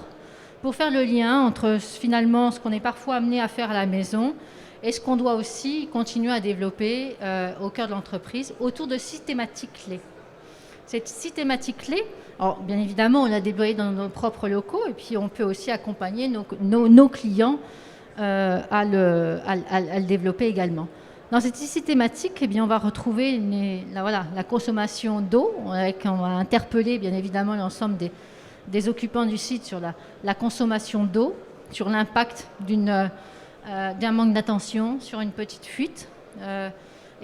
pour faire le lien entre finalement ce qu'on est parfois amené à faire à la maison et ce qu'on doit aussi continuer à développer au cœur de l'entreprise autour de 6 thématiques clés. Ces 6 thématiques clés, alors, bien évidemment, on l'a déployé dans nos propres locaux et puis on peut aussi accompagner nos clients à le développer également. Dans cette 6 thématiques, eh bien, on va retrouver la consommation d'eau. On va interpeller bien évidemment l'ensemble des occupants du site sur la consommation d'eau, sur l'impact d'un manque d'attention, sur une petite fuite.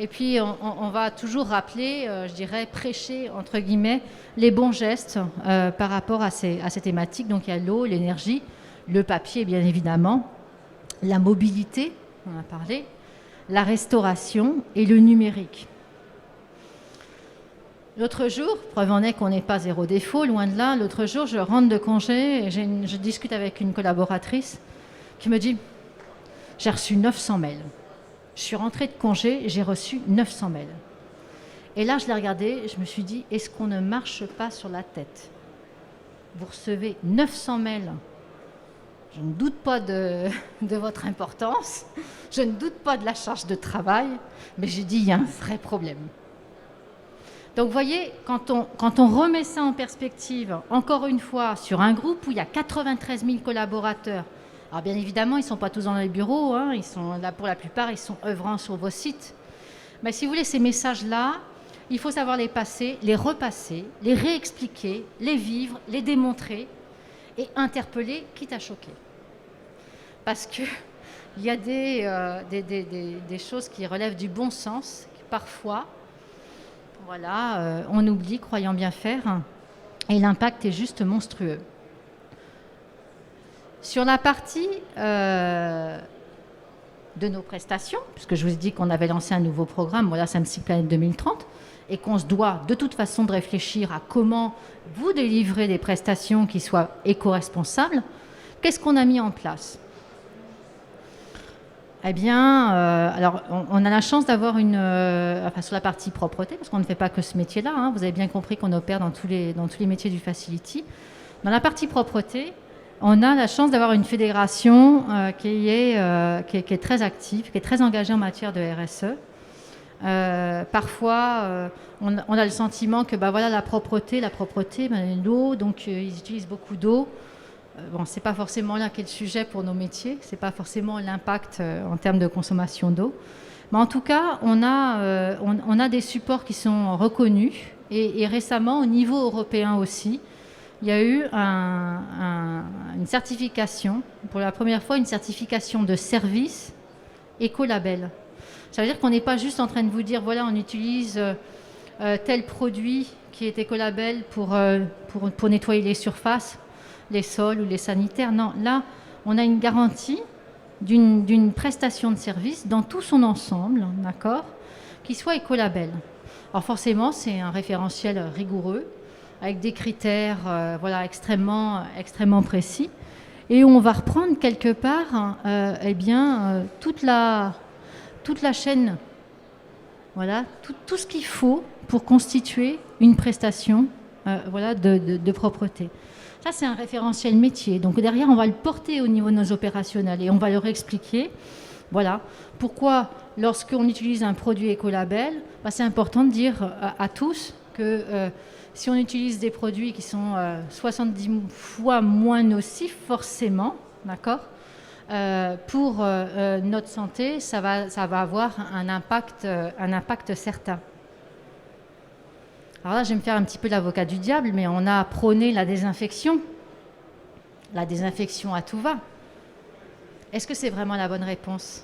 Et puis, on va toujours rappeler, je dirais, prêcher, entre guillemets, les bons gestes par rapport à ces thématiques. Donc, il y a l'eau, l'énergie, le papier, bien évidemment, la mobilité, on a parlé, la restauration et le numérique. L'autre jour, preuve en est qu'on n'est pas zéro défaut, loin de là, l'autre jour, je rentre de congé et je discute avec une collaboratrice qui me dit « J'ai reçu 900 mails. Je suis rentrée de congé et j'ai reçu 900 mails. » Et là, je l'ai regardé, je me suis dit « Est-ce qu'on ne marche pas sur la tête ? Vous recevez 900 mails. Je ne doute pas de votre importance, je ne doute pas de la charge de travail, mais j'ai dit il y a un vrai problème. » Donc vous voyez, quand on remet ça en perspective, encore une fois, sur un groupe où il y a 93 000 collaborateurs, alors bien évidemment, ils ne sont pas tous dans les bureaux, hein, ils sont là pour la plupart, ils sont œuvrant sur vos sites. Mais si vous voulez, ces messages-là, il faut savoir les passer, les repasser, les réexpliquer, les vivre, les démontrer et interpeller, quitte à choquer. Parce qu'il y a des choses qui relèvent du bon sens, qui parfois, on oublie, croyant bien faire, et l'impact est juste monstrueux. Sur la partie de nos prestations, puisque je vous ai dit qu'on avait lancé un nouveau programme, Samsic Planète 2030, et qu'on se doit de toute façon de réfléchir à comment vous délivrer des prestations qui soient éco-responsables, qu'est-ce qu'on a mis en place ? Eh bien, alors, on a la chance d'avoir sur la partie propreté, parce qu'on ne fait pas que ce métier-là, hein, vous avez bien compris qu'on opère dans tous les métiers du Facility. Dans la partie propreté, on a la chance d'avoir une fédération qui est très active, qui est très engagée en matière de RSE. Parfois, on a le sentiment que la propreté, l'eau, donc ils utilisent beaucoup d'eau. Bon, c'est pas forcément là qu'est le sujet pour nos métiers, c'est pas forcément l'impact en termes de consommation d'eau. Mais en tout cas, on a des supports qui sont reconnus et récemment, au niveau européen aussi, il y a eu une certification, pour la première fois, une certification de service écolabel. Ça veut dire qu'on n'est pas juste en train de vous dire, voilà, on utilise tel produit qui est écolabel pour nettoyer les surfaces, les sols ou les sanitaires. Non, là, on a une garantie d'une prestation de service dans tout son ensemble, d'accord, qui soit écolabel. Alors forcément, c'est un référentiel rigoureux, avec des critères extrêmement précis. Et on va reprendre quelque part toute la chaîne, tout ce qu'il faut pour constituer une prestation de propreté. Ça, c'est un référentiel métier. Donc derrière, on va le porter au niveau de nos opérationnels et on va leur expliquer pourquoi, lorsqu'on utilise un produit écolabel, c'est important de dire à tous que si on utilise des produits qui sont 70 fois moins nocifs, forcément, d'accord, pour notre santé, ça va avoir un impact certain. Alors là, je vais me faire un petit peu l'avocat du diable, mais on a prôné la désinfection à tout va. Est-ce que c'est vraiment la bonne réponse ?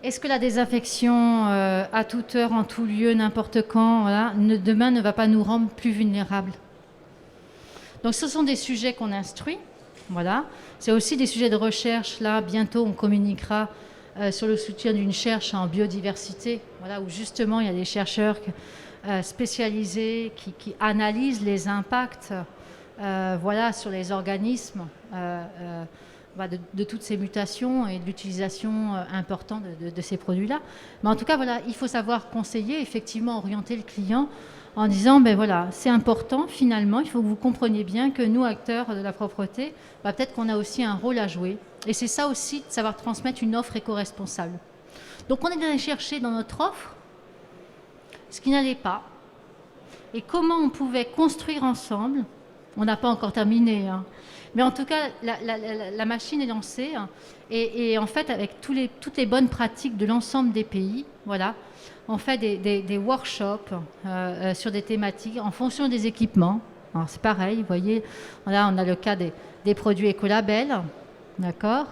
Est-ce que la désinfection à toute heure, en tout lieu, n'importe quand, demain ne va pas nous rendre plus vulnérables ? Donc ce sont des sujets qu'on instruit. C'est aussi des sujets de recherche. Là, bientôt, on communiquera sur le soutien d'une recherche en biodiversité, voilà, où justement il y a des chercheurs spécialisés qui analysent les impacts voilà, sur les organismes de toutes ces mutations et de l'utilisation importante de ces produits-là. Mais en tout cas, voilà, il faut savoir conseiller, effectivement orienter le client en disant, ben voilà, c'est important finalement, il faut que vous compreniez bien que nous, acteurs de la propreté, peut-être qu'on a aussi un rôle à jouer. Et c'est ça aussi, de savoir transmettre une offre éco-responsable. Donc on est allé chercher dans notre offre ce qui n'allait pas et comment on pouvait construire ensemble. On n'a pas encore terminé, hein. Mais en tout cas, la machine est lancée, hein. Et en fait, avec toutes les bonnes pratiques de l'ensemble des pays, voilà, on fait des workshops sur des thématiques en fonction des équipements. Alors c'est pareil, vous voyez, là on a le cas des produits écolabels, d'accord,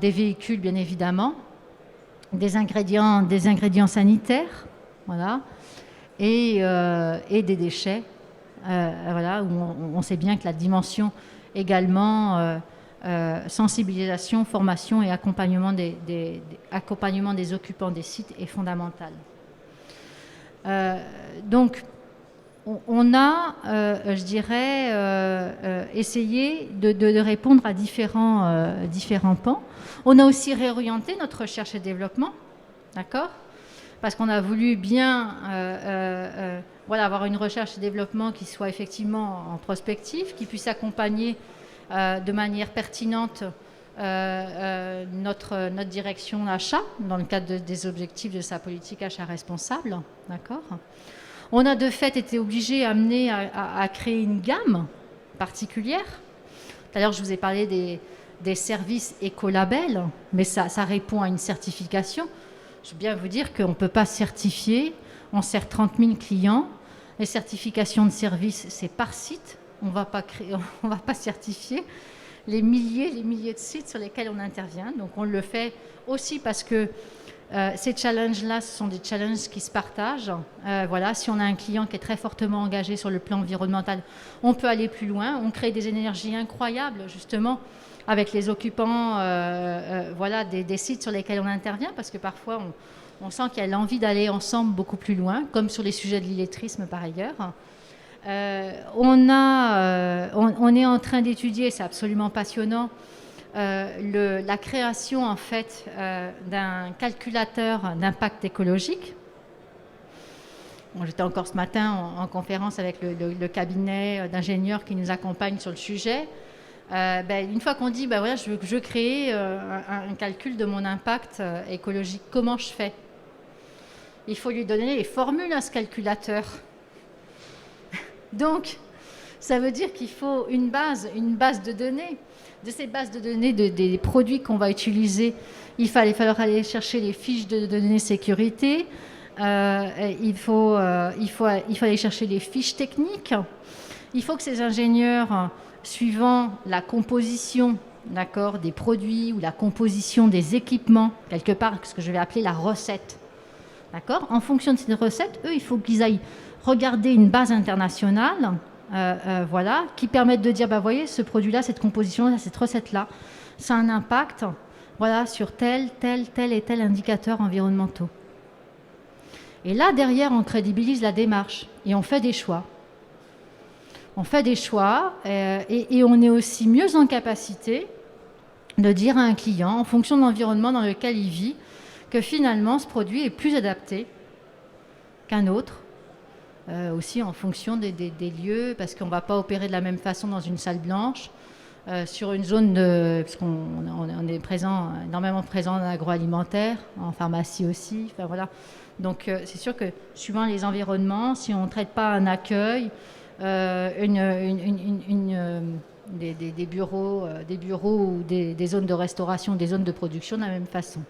des véhicules bien évidemment, des ingrédients sanitaires, voilà, et des déchets, voilà, où on sait bien que la dimension également sensibilisation, formation et accompagnement des occupants des sites est fondamentale. Donc, on a, je dirais, essayé de répondre à différents pans. On a aussi réorienté notre recherche et développement, d'accord ? Parce qu'on a voulu bien voilà, avoir une recherche et développement qui soit effectivement en prospective, qui puisse accompagner de manière pertinente notre direction achat dans le cadre des objectifs de sa politique achat responsable. D'accord ? On a de fait été obligé à créer une gamme particulière. Tout à l'heure, je vous ai parlé des services écolabels, mais ça répond à une certification. Je veux bien vous dire qu'on ne peut pas certifier. On sert 30 000 clients. Les certifications de services, c'est par site. On ne va pas certifier les milliers de sites sur lesquels on intervient. Donc on le fait aussi parce que ces challenges-là, ce sont des challenges qui se partagent. Voilà, si on a un client qui est très fortement engagé sur le plan environnemental, on peut aller plus loin. On crée des énergies incroyables, justement, avec les occupants voilà, des sites sur lesquels on intervient, parce que parfois, on sent qu'il y a l'envie d'aller ensemble beaucoup plus loin, comme sur les sujets de l'illettrisme, par ailleurs. On est en train d'étudier, c'est absolument passionnant, la création en fait d'un calculateur d'impact écologique. Bon, j'étais encore ce matin en conférence avec le cabinet d'ingénieurs qui nous accompagne sur le sujet. Une fois qu'on dit voilà, je veux créer un calcul de mon impact écologique, comment je fais ? Il faut lui donner les formules à ce calculateur. Donc, ça veut dire qu'il faut une base de données. De ces bases de données des produits qu'on va utiliser, il falloir aller chercher les fiches de données sécurité. Il faut aller chercher les fiches techniques. Il faut que ces ingénieurs, suivant la composition, d'accord, des produits ou la composition des équipements, quelque part, ce que je vais appeler la recette, d'accord, en fonction de cette recette, eux, il faut qu'ils aillent regarder une base internationale, voilà, qui permettent de dire, voyez, ce produit-là, cette composition-là, cette recette-là, ça a un impact, voilà, sur tel et tel indicateur environnementaux. Et là, derrière, on crédibilise la démarche et on fait des choix. On fait des choix et on est aussi mieux en capacité de dire à un client, en fonction de l'environnement dans lequel il vit, que finalement, ce produit est plus adapté qu'un autre. Aussi en fonction des lieux, parce qu'on ne va pas opérer de la même façon dans une salle blanche, sur une zone parce qu'on est énormément présent en agroalimentaire, en pharmacie aussi, enfin voilà. Donc c'est sûr que suivant les environnements, si on ne traite pas un accueil, des bureaux ou des zones de restauration, des zones de production de la même façon.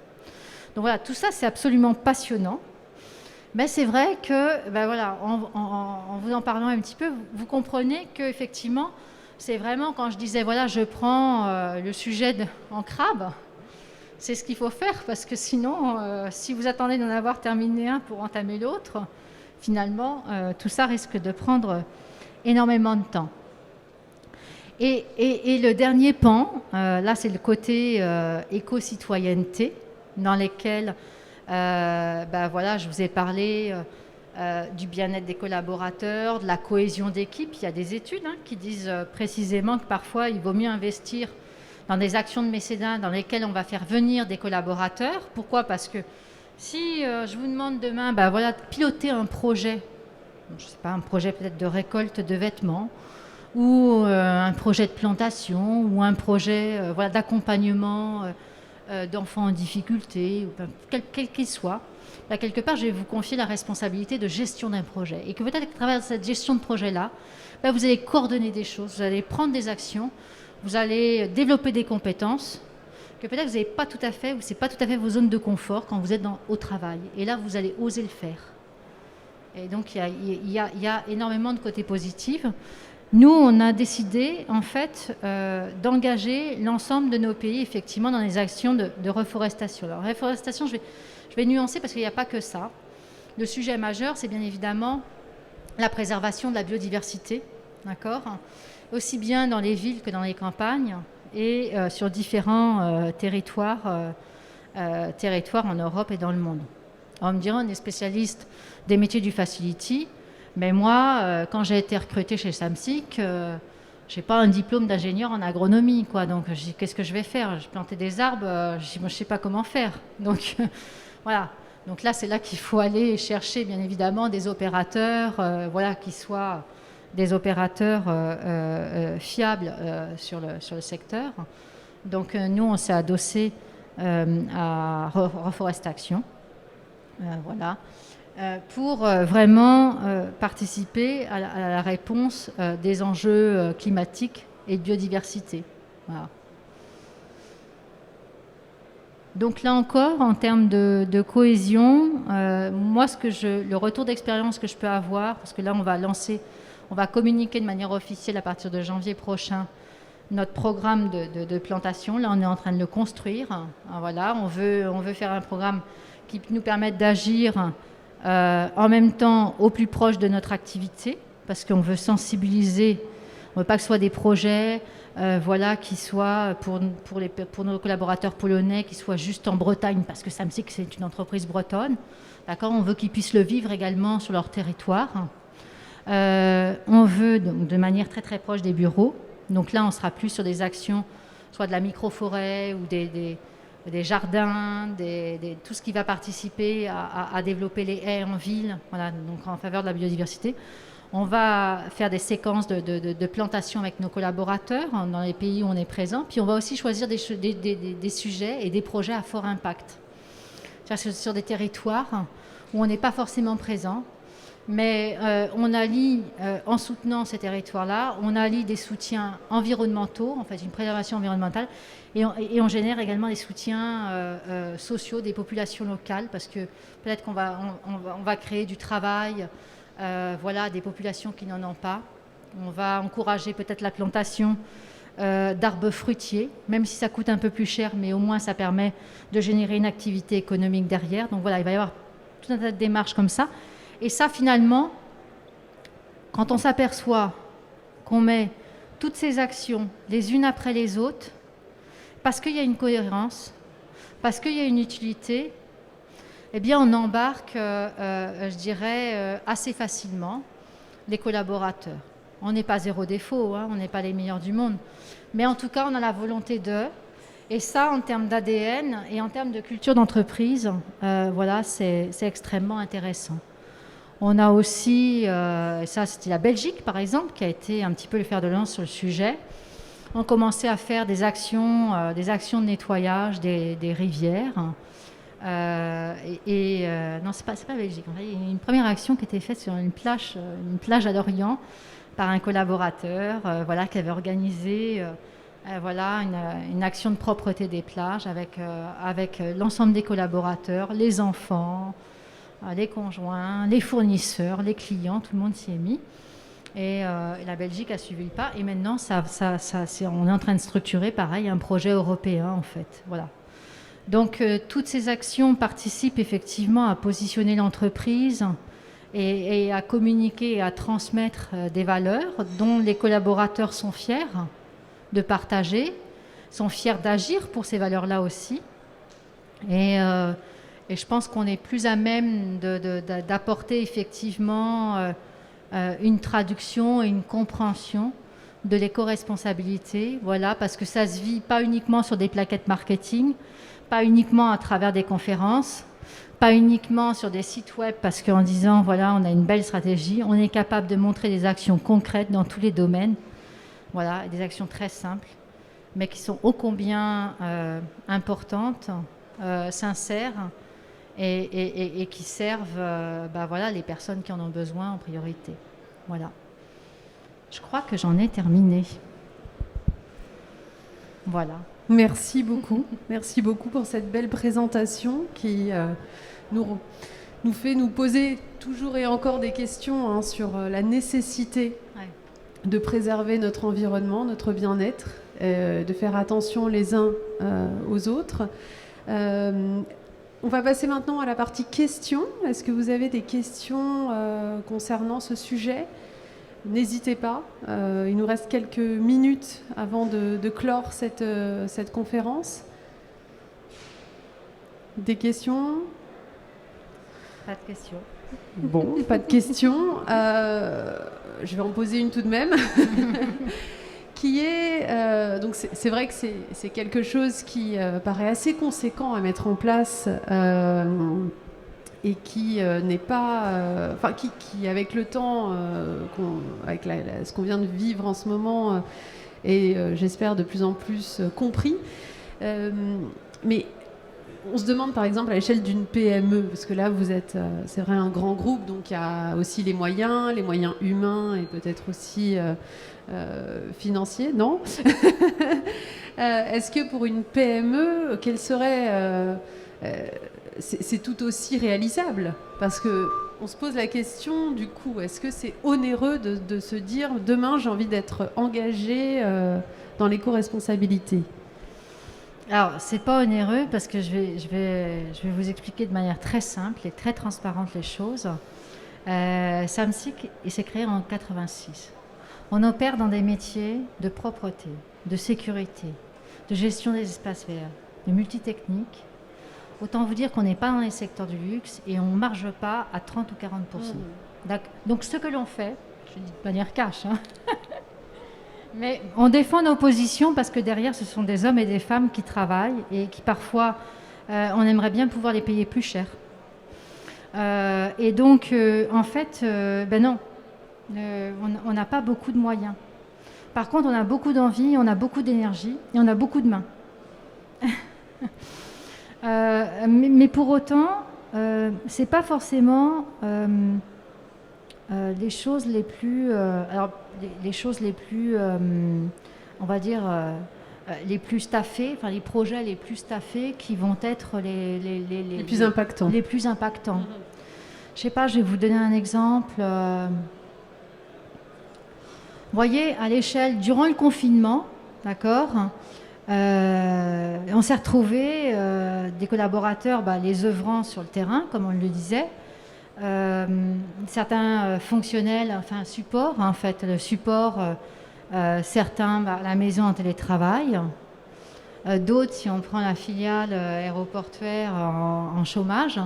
Donc voilà, tout ça c'est absolument passionnant. Mais c'est vrai que, voilà, en vous en parlant un petit peu, vous comprenez qu'effectivement, c'est vraiment quand je disais, voilà, je prends le sujet en crabe, c'est ce qu'il faut faire, parce que sinon, si vous attendez d'en avoir terminé un pour entamer l'autre, finalement, tout ça risque de prendre énormément de temps. Et le dernier pan, là, c'est le côté éco-citoyenneté, dans lesquels voilà, je vous ai parlé du bien-être des collaborateurs, de la cohésion d'équipe. Il y a des études qui disent précisément que parfois il vaut mieux investir dans des actions de mécénat dans lesquelles on va faire venir des collaborateurs. Pourquoi ? Parce que si je vous demande demain voilà, de piloter un projet, je ne sais pas, un projet peut-être de récolte de vêtements, ou un projet de plantation, ou un projet voilà, d'accompagnement d'enfants en difficulté, ou quel qu'il soit, quelque part, je vais vous confier la responsabilité de gestion d'un projet. Et que peut-être qu'à travers cette gestion de projet-là, vous allez coordonner des choses, vous allez prendre des actions, vous allez développer des compétences que peut-être vous n'avez pas tout à fait, ou ce n'est pas tout à fait vos zones de confort quand vous êtes au travail. Et là, vous allez oser le faire. Et donc, il y a énormément de côtés positifs. Nous, on a décidé, en fait, d'engager l'ensemble de nos pays, effectivement, dans les actions de reforestation. Alors, reforestation, je vais nuancer parce qu'il n'y a pas que ça. Le sujet majeur, c'est bien évidemment la préservation de la biodiversité, d'accord ? Aussi bien dans les villes que dans les campagnes et sur différents territoires en Europe et dans le monde. On me dira, on est spécialiste des métiers du facility, mais moi, quand j'ai été recrutée chez Samsic, je n'ai pas un diplôme d'ingénieur en agronomie, quoi. Donc, qu'est-ce que je vais faire ? Je plantais des arbres, je ne sais pas comment faire. Donc, voilà. Donc là, c'est là qu'il faut aller chercher, bien évidemment, des opérateurs, voilà, qui soient des opérateurs fiables sur le secteur. Donc, nous, on s'est adossé à Reforestation, voilà, pour vraiment participer à la réponse des enjeux climatiques et de biodiversité. Voilà. Donc là encore, en termes de cohésion, moi, le retour d'expérience que je peux avoir, parce que là, on va communiquer de manière officielle à partir de janvier prochain notre programme de plantation. Là, on est en train de le construire. Voilà, on veut faire un programme qui nous permette d'agir en même temps au plus proche de notre activité, parce qu'on veut sensibiliser. On ne veut pas que ce soit des projets voilà, qui soient pour nos collaborateurs polonais, qui soient juste en Bretagne, parce que Samsic, c'est une entreprise bretonne. D'accord, on veut qu'ils puissent le vivre également sur leur territoire. On veut donc de manière très très proche des bureaux. Donc là, on sera plus sur des actions, soit de la microforêt ou des jardins, tout ce qui va participer à développer les haies en ville, voilà, donc en faveur de la biodiversité. On va faire des séquences de plantation avec nos collaborateurs dans les pays où on est présent. Puis on va aussi choisir des sujets et des projets à fort impact. C'est-à-dire sur des territoires où on n'est pas forcément présent. Mais on allie, en soutenant ces territoires-là, on allie des soutiens environnementaux, en fait une préservation environnementale, et on génère également des soutiens sociaux des populations locales, parce que peut-être qu'on va créer du travail, voilà, des populations qui n'en ont pas. On va encourager peut-être la plantation d'arbres fruitiers, même si ça coûte un peu plus cher, mais au moins ça permet de générer une activité économique derrière. Donc voilà, il va y avoir tout un tas de démarches comme ça. Et ça, finalement, quand on s'aperçoit qu'on met toutes ces actions les unes après les autres, parce qu'il y a une cohérence, parce qu'il y a une utilité, eh bien, on embarque, je dirais, assez facilement les collaborateurs. On n'est pas zéro défaut, on n'est pas les meilleurs du monde. Mais en tout cas, on a la volonté d'eux. Et ça, en termes d'ADN et en termes de culture d'entreprise, voilà, c'est extrêmement intéressant. On a aussi, ça c'était la Belgique par exemple, qui a été un petit peu le fer de lance sur le sujet. On commençait à faire des actions de nettoyage des rivières. Non, c'est pas la Belgique. Il y a une première action qui était faite sur une plage à Lorient par un collaborateur voilà, qui avait organisé voilà, une action de propreté des plages avec l'ensemble des collaborateurs, les enfants, les conjoints, les fournisseurs, les clients, tout le monde s'y est mis. Et la Belgique a suivi le pas. Et maintenant, on est en train de structurer, pareil, un projet européen, en fait. Voilà. Donc, toutes ces actions participent effectivement à positionner l'entreprise et à communiquer et à transmettre des valeurs dont les collaborateurs sont fiers de partager, sont fiers d'agir pour ces valeurs-là aussi. Et je pense qu'on est plus à même d'apporter effectivement une traduction et une compréhension de l'éco-responsabilité, voilà, parce que ça se vit pas uniquement sur des plaquettes marketing, pas uniquement à travers des conférences, pas uniquement sur des sites web, parce qu'en disant, voilà, on a une belle stratégie, on est capable de montrer des actions concrètes dans tous les domaines, voilà, des actions très simples, mais qui sont ô combien importantes, sincères, et qui servent voilà, les personnes qui en ont besoin en priorité. Voilà. Je crois que j'en ai terminé. Voilà. Merci beaucoup. Merci beaucoup pour cette belle présentation qui nous fait nous poser toujours et encore des questions sur la nécessité de préserver notre environnement, notre bien-être, de faire attention les uns aux autres. On va passer maintenant à la partie questions. Est-ce que vous avez des questions concernant ce sujet ? N'hésitez pas. Il nous reste quelques minutes avant de clore cette conférence. Des questions ? Pas de questions. Bon, pas de questions. Je vais en poser une tout de même. Qui est donc c'est vrai que c'est quelque chose qui paraît assez conséquent à mettre en place et qui n'est pas qui avec le temps avec ce qu'on vient de vivre en ce moment est j'espère de plus en plus compris, mais on se demande par exemple à l'échelle d'une PME, parce que là vous êtes, c'est vrai, un grand groupe, donc il y a aussi les moyens humains et peut-être aussi financiers, non? Est-ce que pour une PME, quel serait... c'est tout aussi réalisable? Parce qu'on se pose la question du coup, est-ce que c'est onéreux de se dire demain j'ai envie d'être engagé dans l'éco-responsabilité? Alors, c'est pas onéreux parce que je vais vous expliquer de manière très simple et très transparente les choses. Samsic, il s'est créé en 86. On opère dans des métiers de propreté, de sécurité, de gestion des espaces verts, de multitechnique. Autant vous dire qu'on n'est pas dans les secteurs du luxe et on ne marge pas à 30 ou 40%. Donc, ce que l'on fait, je dis de manière cash, mais on défend nos positions parce que derrière, ce sont des hommes et des femmes qui travaillent et qui parfois, on aimerait bien pouvoir les payer plus cher. Et donc, en fait, non, on n'a pas beaucoup de moyens. Par contre, on a beaucoup d'envie, on a beaucoup d'énergie et on a beaucoup de mains. Mais pour autant, c'est pas forcément les choses les plus, on va dire, les plus staffés, enfin les projets les plus staffés qui vont être les plus impactants. Les plus impactants. Je sais pas, je vais vous donner un exemple. Vous voyez, à l'échelle, durant le confinement, d'accord, on s'est retrouvés, des collaborateurs, les œuvrant sur le terrain, comme on le disait, certains fonctionnels, enfin support, en fait, le support, certains à la maison en télétravail, d'autres, si on prend la filiale aéroportuaire, en chômage.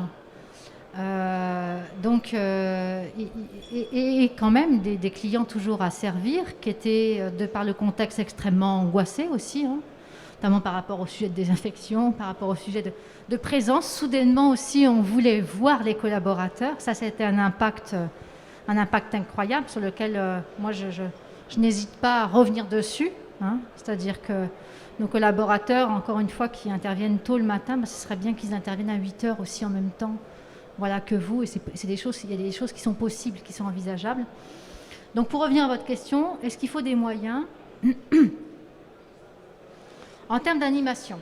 Donc, et quand même des clients toujours à servir, qui étaient, de par le contexte, extrêmement angoissés aussi, notamment par rapport au sujet de désinfection, par rapport au sujet de présence. Soudainement aussi, on voulait voir les collaborateurs. Ça, c'était un impact incroyable sur lequel moi, je n'hésite pas à revenir dessus. C'est-à-dire que nos collaborateurs, encore une fois, qui interviennent tôt le matin, ce serait bien qu'ils interviennent à 8 heures aussi en même temps, voilà, que vous. Et c'est des choses, il y a des choses qui sont possibles, qui sont envisageables. Donc, pour revenir à votre question, est-ce qu'il faut des moyens? En termes d'animation,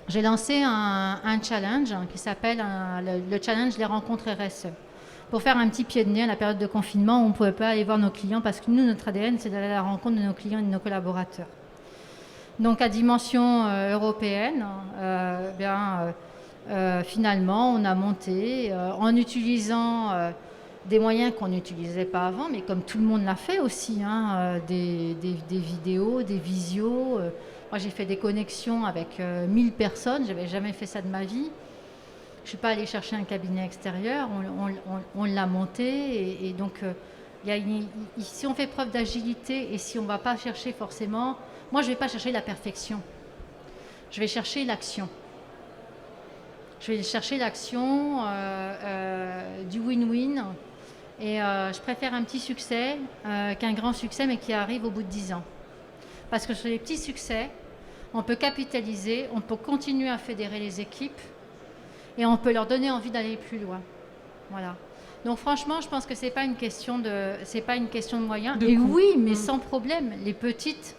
j'ai lancé un challenge qui s'appelle le challenge Les Rencontres RSE. Pour faire un petit pied de nez à la période de confinement où on ne pouvait pas aller voir nos clients parce que nous, notre ADN, c'est d'aller à la rencontre de nos clients et de nos collaborateurs. Donc à dimension européenne, finalement, on a monté en utilisant des moyens qu'on n'utilisait pas avant, mais comme tout le monde l'a fait aussi, hein, des vidéos, des visios. Moi, j'ai fait des connexions avec 1000 personnes, je n'avais jamais fait ça de ma vie. Je ne suis pas allée chercher un cabinet extérieur, on l'a monté, et donc si on fait preuve d'agilité et si on ne va pas chercher forcément... Moi, je ne vais pas chercher la perfection, je vais chercher l'action. Je vais chercher l'action du win-win. Et je préfère un petit succès qu'un grand succès, mais qui arrive au bout de 10 ans. Parce que sur les petits succès, on peut capitaliser, on peut continuer à fédérer les équipes et on peut leur donner envie d'aller plus loin. Voilà. Donc franchement, je pense que c'est pas une question de moyens. Et oui, mais sans problème, les petites,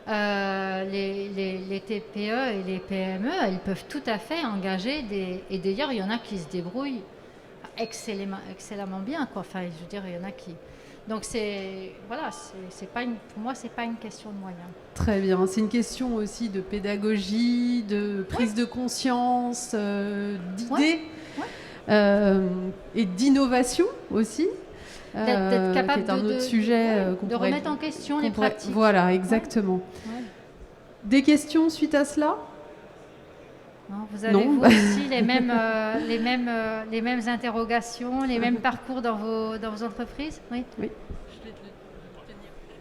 les TPE et les PME, elles peuvent tout à fait engager et d'ailleurs, il y en a qui se débrouillent excellemment bien, quoi. Enfin, je veux dire, il y en a qui... Donc pour moi, c'est pas une question de moyens. Très bien. C'est une question aussi de pédagogie, de prise de conscience, d'idées et d'innovation aussi. D'être capable qui est un autre sujet de remettre en question les pratiques. Voilà, exactement. Ouais. Des questions suite à cela ? Non, vous avez vous aussi les mêmes interrogations, les mêmes parcours dans vos entreprises ? Oui.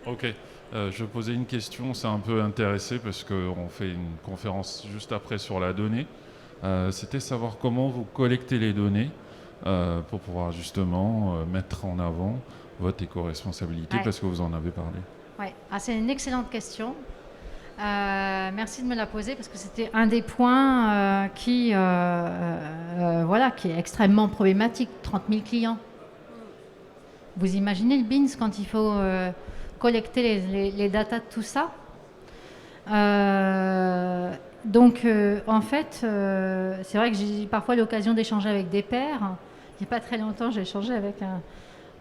Ok. Je posais une question, c'est un peu intéressé parce qu'on fait une conférence juste après sur la donnée. C'était savoir comment vous collectez les données pour pouvoir justement mettre en avant votre éco-responsabilité parce que vous en avez parlé. Oui, c'est une excellente question. Merci de me la poser parce que c'était un des points qui est extrêmement problématique. 30 000 clients. Vous imaginez le BINS quand il faut collecter les datas de tout ça. Donc, en fait, c'est vrai que j'ai parfois l'occasion d'échanger avec des pairs. Il n'y a pas très longtemps, j'ai échangé avec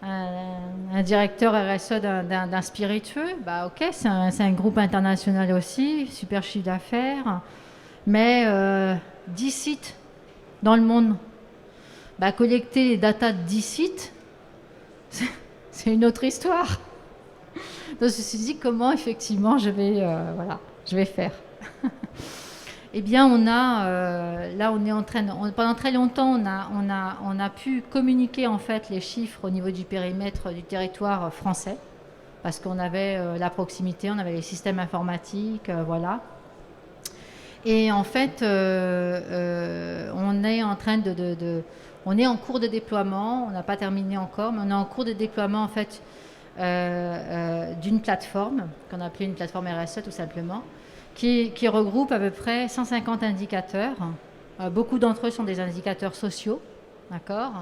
un directeur RSE d'un spiritueux. Bah, ok, c'est un groupe international aussi, super chiffre d'affaires, mais 10 sites dans le monde. Bah, collecter les datas de 10 sites, c'est une autre histoire. Donc, je me suis dit comment effectivement je vais faire. Eh bien, on est en train, pendant très longtemps, on a pu communiquer en fait les chiffres au niveau du périmètre du territoire français, parce qu'on avait la proximité, on avait les systèmes informatiques, voilà. Et en fait, on est en train on est en cours de déploiement, on n'a pas terminé encore, mais on est en cours de déploiement en fait d'une plateforme qu'on a appelée une plateforme RSE tout simplement. Qui regroupe à peu près 150 indicateurs. Beaucoup d'entre eux sont des indicateurs sociaux, d'accord ?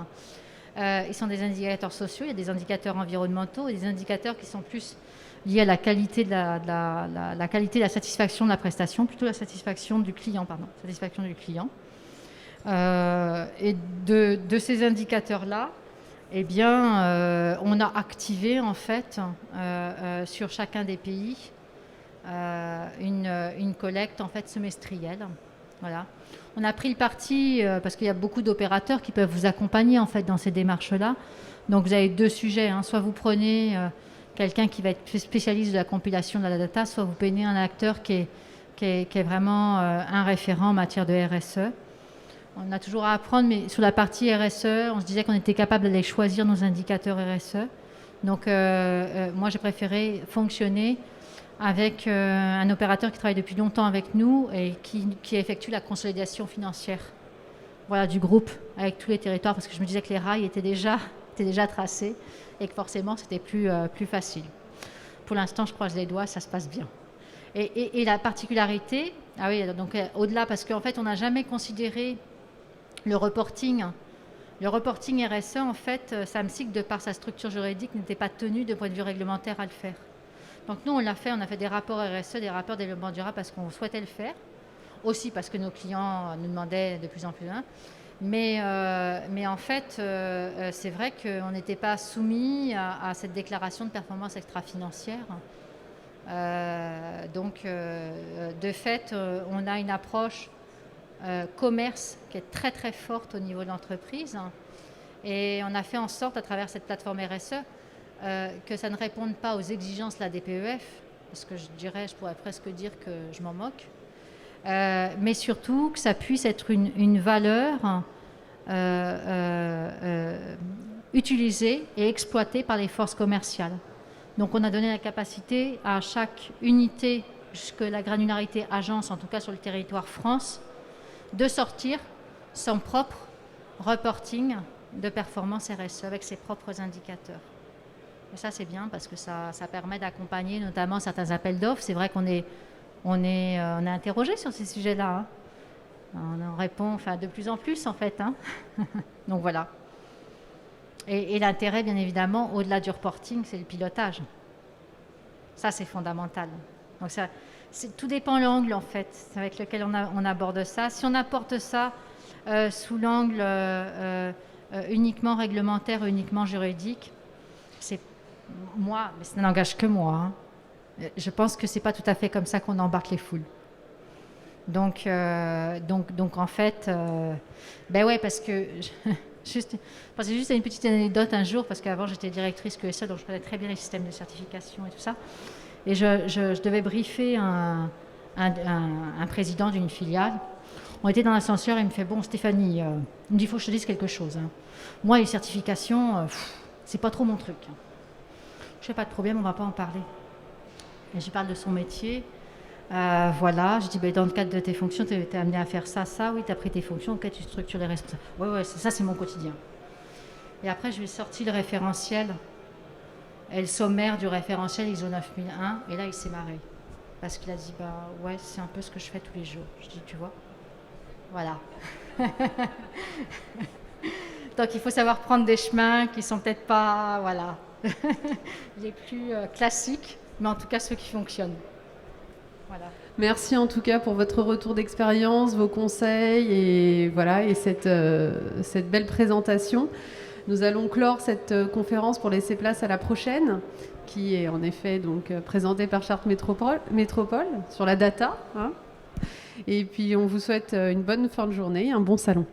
Ils sont des indicateurs sociaux, il y a des indicateurs environnementaux et des indicateurs qui sont plus liés à la qualité de la qualité de la satisfaction de la prestation, plutôt la satisfaction du client, satisfaction du client. Et de ces indicateurs-là, eh bien, on a activé en fait sur chacun des pays une collecte en fait semestrielle. Voilà. On a pris le parti parce qu'il y a beaucoup d'opérateurs qui peuvent vous accompagner en fait dans ces démarches-là. Donc vous avez deux sujets, hein. Soit vous prenez quelqu'un qui va être spécialiste de la compilation de la data, soit vous prenez un acteur qui est vraiment un référent en matière de RSE. On a toujours à apprendre, mais sur la partie RSE, on se disait qu'on était capable d'aller choisir nos indicateurs RSE. Donc moi j'ai préféré fonctionner avec un opérateur qui travaille depuis longtemps avec nous et qui effectue la consolidation financière du groupe avec tous les territoires, parce que je me disais que les rails étaient déjà tracés et que forcément c'était plus facile. Pour l'instant, je croise les doigts, ça se passe bien. Et la particularité, donc au-delà, parce qu'en fait on n'a jamais considéré le reporting RSE, en fait, Samsic, de par sa structure juridique, n'était pas tenu de point de vue réglementaire à le faire. Donc nous, on l'a fait, on a fait des rapports RSE, des rapports développement durable parce qu'on souhaitait le faire, aussi parce que nos clients nous demandaient de plus en plus. Mais en fait, c'est vrai qu'on n'était pas soumis à cette déclaration de performance extra-financière. Donc, de fait, on a une approche commerce qui est très très forte au niveau de l'entreprise. Et on a fait en sorte, à travers cette plateforme RSE, que ça ne réponde pas aux exigences de la DPEF, parce que je pourrais presque dire que je m'en moque, mais surtout que ça puisse être une valeur utilisée et exploitée par les forces commerciales. Donc on a donné la capacité à chaque unité, jusque la granularité agence, en tout cas sur le territoire France, de sortir son propre reporting de performance RSE avec ses propres indicateurs. Et ça, c'est bien parce que ça permet d'accompagner notamment certains appels d'offres. C'est vrai qu'on est interrogé sur ces sujets-là. Hein. On répond de plus en plus, en fait. Hein. Donc voilà. Et l'intérêt, bien évidemment, au-delà du reporting, c'est le pilotage. Ça, c'est fondamental. Donc tout dépend de l'angle, en fait, avec lequel on aborde ça. Si on apporte ça sous l'angle uniquement réglementaire, uniquement juridique, c'est moi, mais ça n'engage que moi. Hein. Je pense que c'est pas tout à fait comme ça qu'on embarque les foules. Donc en fait, ouais, parce que c'est juste une petite anecdote un jour, parce qu'avant j'étais directrice QSE, donc je connais très bien les systèmes de certification et tout ça. Et je devais briefer un président d'une filiale. On était dans l'ascenseur et il me fait « Bon, Stéphanie, il me dit, il faut que je te dise quelque chose. Hein. Moi, les certifications, c'est pas trop mon truc. Hein. Je fais pas de problème, on va pas en parler. » Et je parle de son métier. Voilà, je dis dans le cadre de tes fonctions, tu es amené à faire ça, oui, tu as pris tes fonctions, ok, tu structures les responsables. Ouais, ça c'est mon quotidien. Et après, je lui ai sorti le référentiel et le sommaire du référentiel ISO 9001, et là, il s'est marré. Parce qu'il a dit, ouais, c'est un peu ce que je fais tous les jours. Je dis, tu vois, voilà. Donc, il faut savoir prendre des chemins qui sont peut-être pas, voilà, les plus classiques, mais en tout cas ceux qui fonctionnent. Voilà. Merci en tout cas pour votre retour d'expérience, vos conseils et voilà et cette belle présentation. Nous allons clore cette conférence pour laisser place à la prochaine, qui est en effet donc présentée par Chartres Métropole sur la data. Hein. Et puis on vous souhaite une bonne fin de journée, un bon salon.